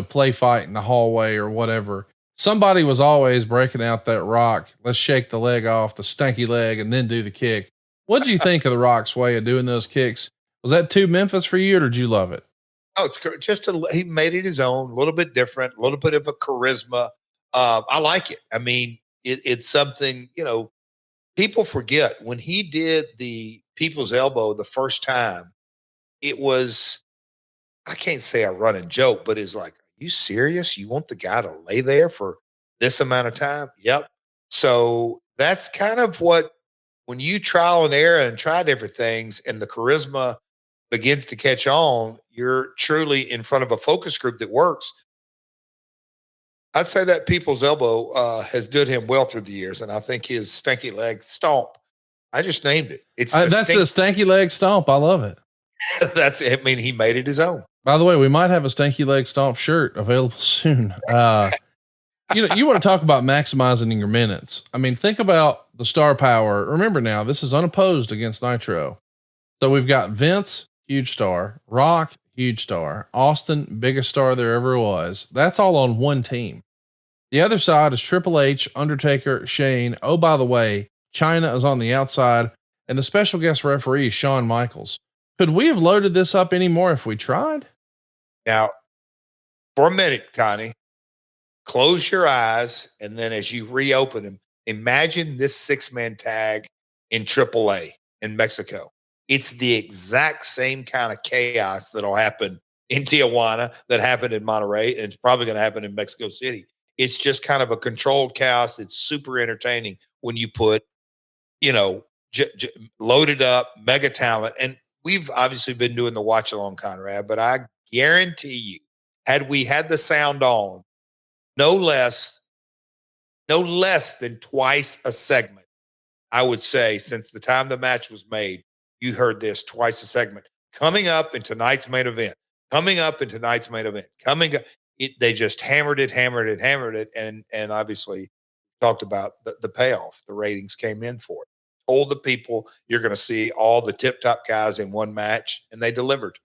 play fight in the hallway or whatever, somebody was always breaking out that Rock. Let's shake the leg off, the stanky leg, and then do the kick. What did you think of The Rock's way of doing those kicks? Was that too Memphis for you, or did you love it? Oh, it's just he made it his own, a little bit different, a little bit of a charisma. I like it. I mean, it's something, people forget when he did the People's Elbow the first time, it was, I can't say a running joke, but it's like, are you serious? You want the guy to lay there for this amount of time? Yep. So that's kind of what, when you trial and error and try different things and the charisma begins to catch on, you're truly in front of a focus group that works. I'd say that People's Elbow has done him well through the years, and I think his stanky leg stomp, I just named it. It's the stanky leg stomp. I love it. That's it. I mean, he made it his own. By the way, we might have a stanky leg stomp shirt available soon. You want to talk about maximizing your minutes. I mean, think about the star power. Remember now, this is unopposed against Nitro. So we've got Vince, huge star, Rock, huge star, Austin, biggest star there ever was. That's all on one team. The other side is Triple H, Undertaker, Shane. Oh, by the way, China is on the outside, and the special guest referee is Shawn Michaels. Could we have loaded this up anymore if we tried? Now, for a minute, Connie, close your eyes, and then as you reopen them, imagine this 6-man tag in AAA in Mexico. It's the exact same kind of chaos that'll happen in Tijuana that happened in Monterrey, and it's probably going to happen in Mexico City. It's just kind of a controlled chaos. It's super entertaining when you put, loaded up mega talent. And we've obviously been doing the watch along, Conrad, but I guarantee you, had we had the sound on, no less than twice a segment, I would say, since the time the match was made, you heard this twice a segment. Coming up in tonight's main event. They just hammered it. And obviously talked about the payoff. The ratings came in for it. Told the people you're going to see all the tip-top guys in one match, and they delivered.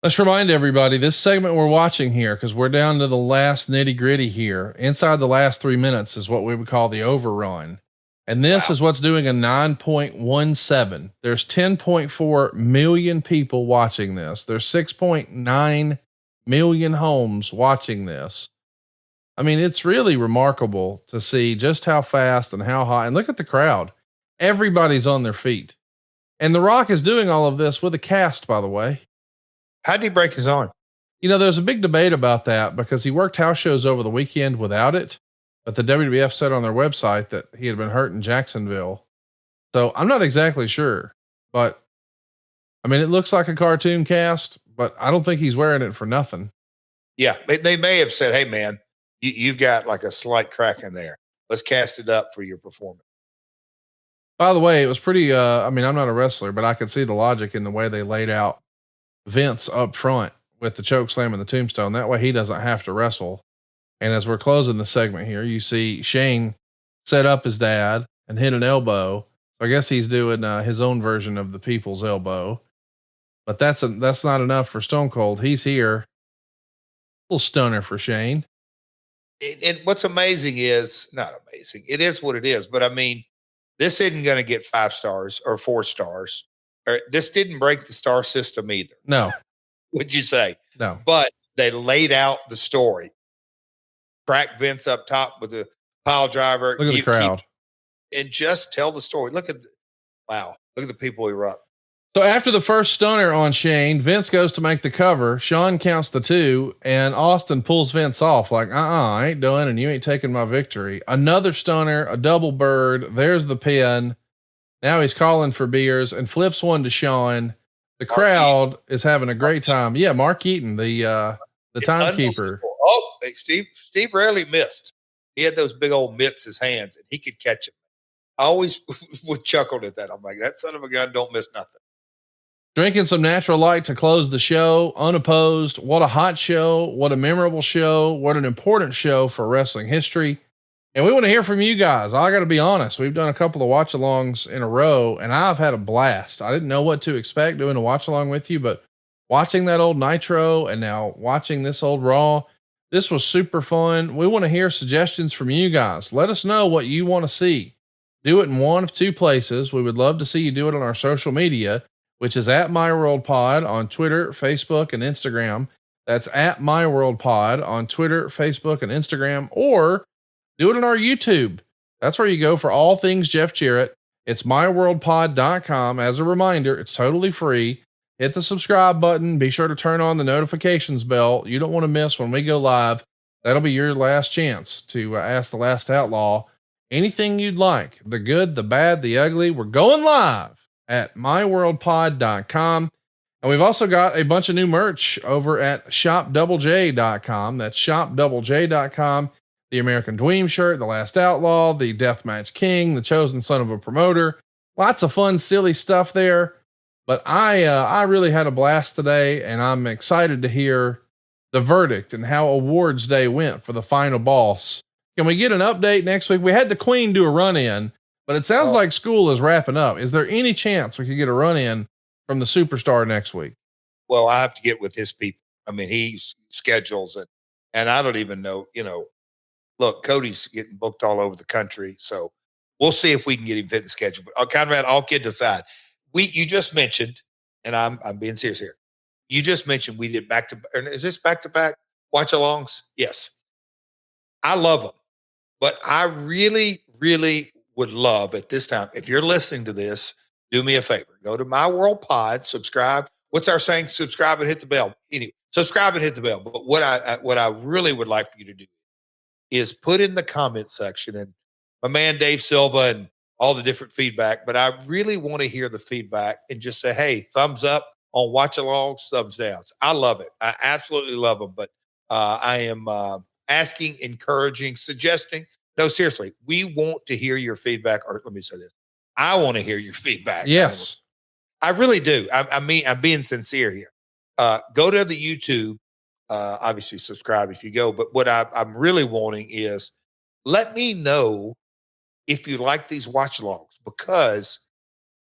Let's remind everybody this segment we're watching here, because we're down to the last nitty gritty here. Inside the last 3 minutes is what we would call the overrun. And this Wow. is what's doing a 9.17. There's 10.4 million people watching this. There's 6.9 million homes watching this. I mean, it's really remarkable to see just how fast and how high. And look at the crowd. Everybody's on their feet. And The Rock is doing all of this with a cast, by the way. How did he break his arm? You know, there's a big debate about that because he worked house shows over the weekend without it. But the WWF said on their website that he had been hurt in Jacksonville. So I'm not exactly sure, but I mean, it looks like a cartoon cast, but I don't think he's wearing it for nothing. Yeah. They may have said, hey, man, you've got like a slight crack in there. Let's cast it up for your performance. By the way, it was pretty, I mean, I'm not a wrestler, but I could see the logic in the way they laid out Vince up front with the choke slam and the tombstone. That way he doesn't have to wrestle. And as we're closing the segment here, you see Shane set up his dad and hit an elbow. So I guess he's doing his own version of the people's elbow, but that's not enough for Stone Cold. He's here. A little stunner for Shane. And what's amazing is not amazing. It is what it is. But I mean, this isn't going to get 5 stars or 4 stars. Or this didn't break the star system either. No, Would you say? no. But they laid out the story. Crack Vince up top with the pile driver. Look at the crowd. And just tell the story. Look at the people erupt. So after the first stunner on Shane, Vince goes to make the cover. Sean counts the 2 and Austin pulls Vince off like, I ain't doing, and you ain't taking my victory. Another stunner, a double bird. There's the pin. Now he's calling for beers and flips one to Sean. The crowd is having a great time. Yeah. Mark Eaton, the timekeeper. Oh, hey, Steve rarely missed. He had those big old mitts, his hands, and he could catch them. I always would chuckle at that. I'm like, that son of a gun don't miss nothing. Drinking some natural light to close the show, unopposed. What a hot show. What a memorable show. What an important show for wrestling history. And we want to hear from you guys. I got to be honest. We've done a couple of watch alongs in a row and I've had a blast. I didn't know what to expect doing a watch along with you, but watching that old Nitro and now watching this old Raw, this was super fun. We want to hear suggestions from you guys. Let us know what you want to see. Do it in one of 2 places. We would love to see you do it on our social media, which is at MyWorldPod on Twitter, Facebook, and Instagram. That's at MyWorldPod on Twitter, Facebook, and Instagram, or do it on our YouTube. That's where you go for all things Jeff Jarrett. It's myworldpod.com. As a reminder, it's totally free. Hit the subscribe button. Be sure to turn on the notifications bell. You don't want to miss when we go live. That'll be your last chance to ask the last outlaw anything you'd like. The good, the bad, the ugly. We're going live at myworldpod.com. And we've also got a bunch of new merch over at shopdoublej.com. That's shopdoublej.com. The American Dream shirt, the Last Outlaw, the Deathmatch King, the Chosen Son of a Promoter. Lots of fun, silly stuff there. But I really had a blast today, and I'm excited to hear the verdict and how awards day went for the final boss. Can we get an update next week? We had the Queen do a run in, but it sounds like school is wrapping up. Is there any chance we could get a run in from the superstar next week? Well, I have to get with his people. I mean, he schedules it, and I don't even know, look, Cody's getting booked all over the country. So we'll see if we can get him fit the schedule. But Conrad, all kidding aside, you just mentioned, and I'm being serious here. You just mentioned we did is this back-to-back watch alongs? Yes. I love them, but I really, really would love at this time, if you're listening to this, do me a favor, go to My World Pod, subscribe. What's our saying? Subscribe and hit the bell. Anyway, subscribe and hit the bell. But what I really would like for you to do is put in the comment section, and my man, Dave Silva, and all the different feedback, but I really want to hear the feedback and just say, hey, thumbs up on watch alongs, thumbs downs. I love it. I absolutely love them. But I am asking, encouraging, suggesting. No, seriously, we want to hear your feedback. Or let me say this. I want to hear your feedback. Yes. I really do. I mean, I'm being sincere here. Go to the YouTube. Obviously subscribe if you go. But what I'm really wanting is let me know if you like these watch alongs, because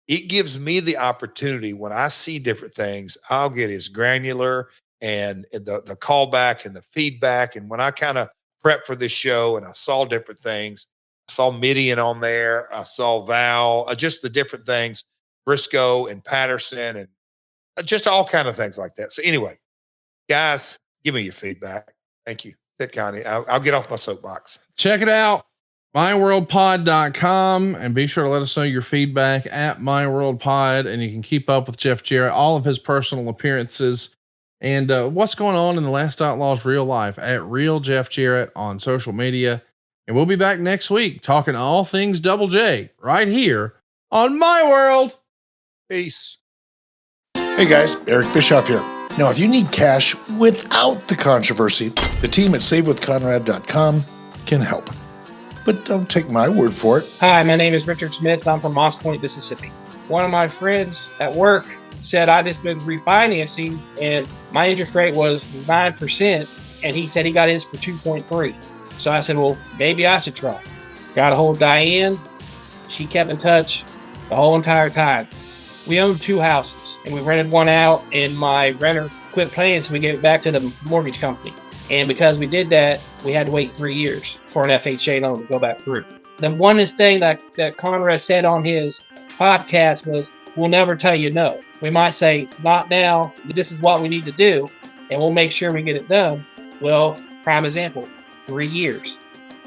it gives me the opportunity when I see different things, I'll get as granular and the callback and the feedback. And when I kind of prep for this show and I saw different things, saw Midian on there. I saw Val, just the different things, Briscoe and Patterson, and just all kind of things like that. So anyway, guys, give me your feedback. Thank you. Ted Connie. I'll get off my soapbox. Check it out. myworldpod.com, and be sure to let us know your feedback at myworldpod. And you can keep up with Jeff Jarrett, all of his personal appearances, and what's going on in the Last Outlaws real life at Real Jeff Jarrett on social media. And we'll be back next week talking all things Double J right here on My World. Peace. Hey guys, Eric Bischoff here. Now, if you need cash without the controversy, the team at SaveWithConrad.com can help. But don't take my word for it. Hi, my name is Richard Smith. I'm from Moss Point, Mississippi. One of my friends at work said I just been refinancing and my interest rate was 9%, and he said he got his for 2.3. So I said, well, maybe I should try. Got a hold of Diane. She kept in touch the whole entire time. We owned 2 houses, and we rented one out, and my renter quit paying, so we gave it back to the mortgage company. And because we did that, we had to wait 3 years for an FHA loan to go back through. The one thing that Conrad said on his podcast was, we'll never tell you no. We might say, not now, this is what we need to do, and we'll make sure we get it done. Well, prime example, 3 years.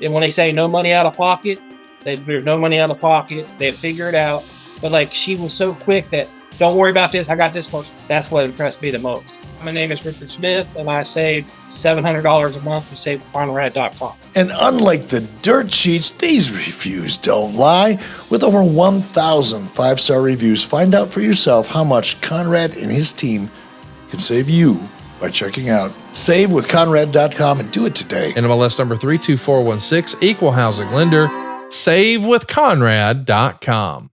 And when they say no money out of pocket, there's no money out of pocket. They figure it out. But like, she was so quick that, don't worry about this, I got this person. That's what impressed me the most. My name is Richard Smith, and I saved $700 a month with SaveWithConrad.com. And unlike the dirt sheets, these reviews don't lie. With over 1,000 5-star reviews, find out for yourself how much Conrad and his team can save you by checking out SaveWithConrad.com, and do it today. NMLS number 32416, equal housing lender, SaveWithConrad.com.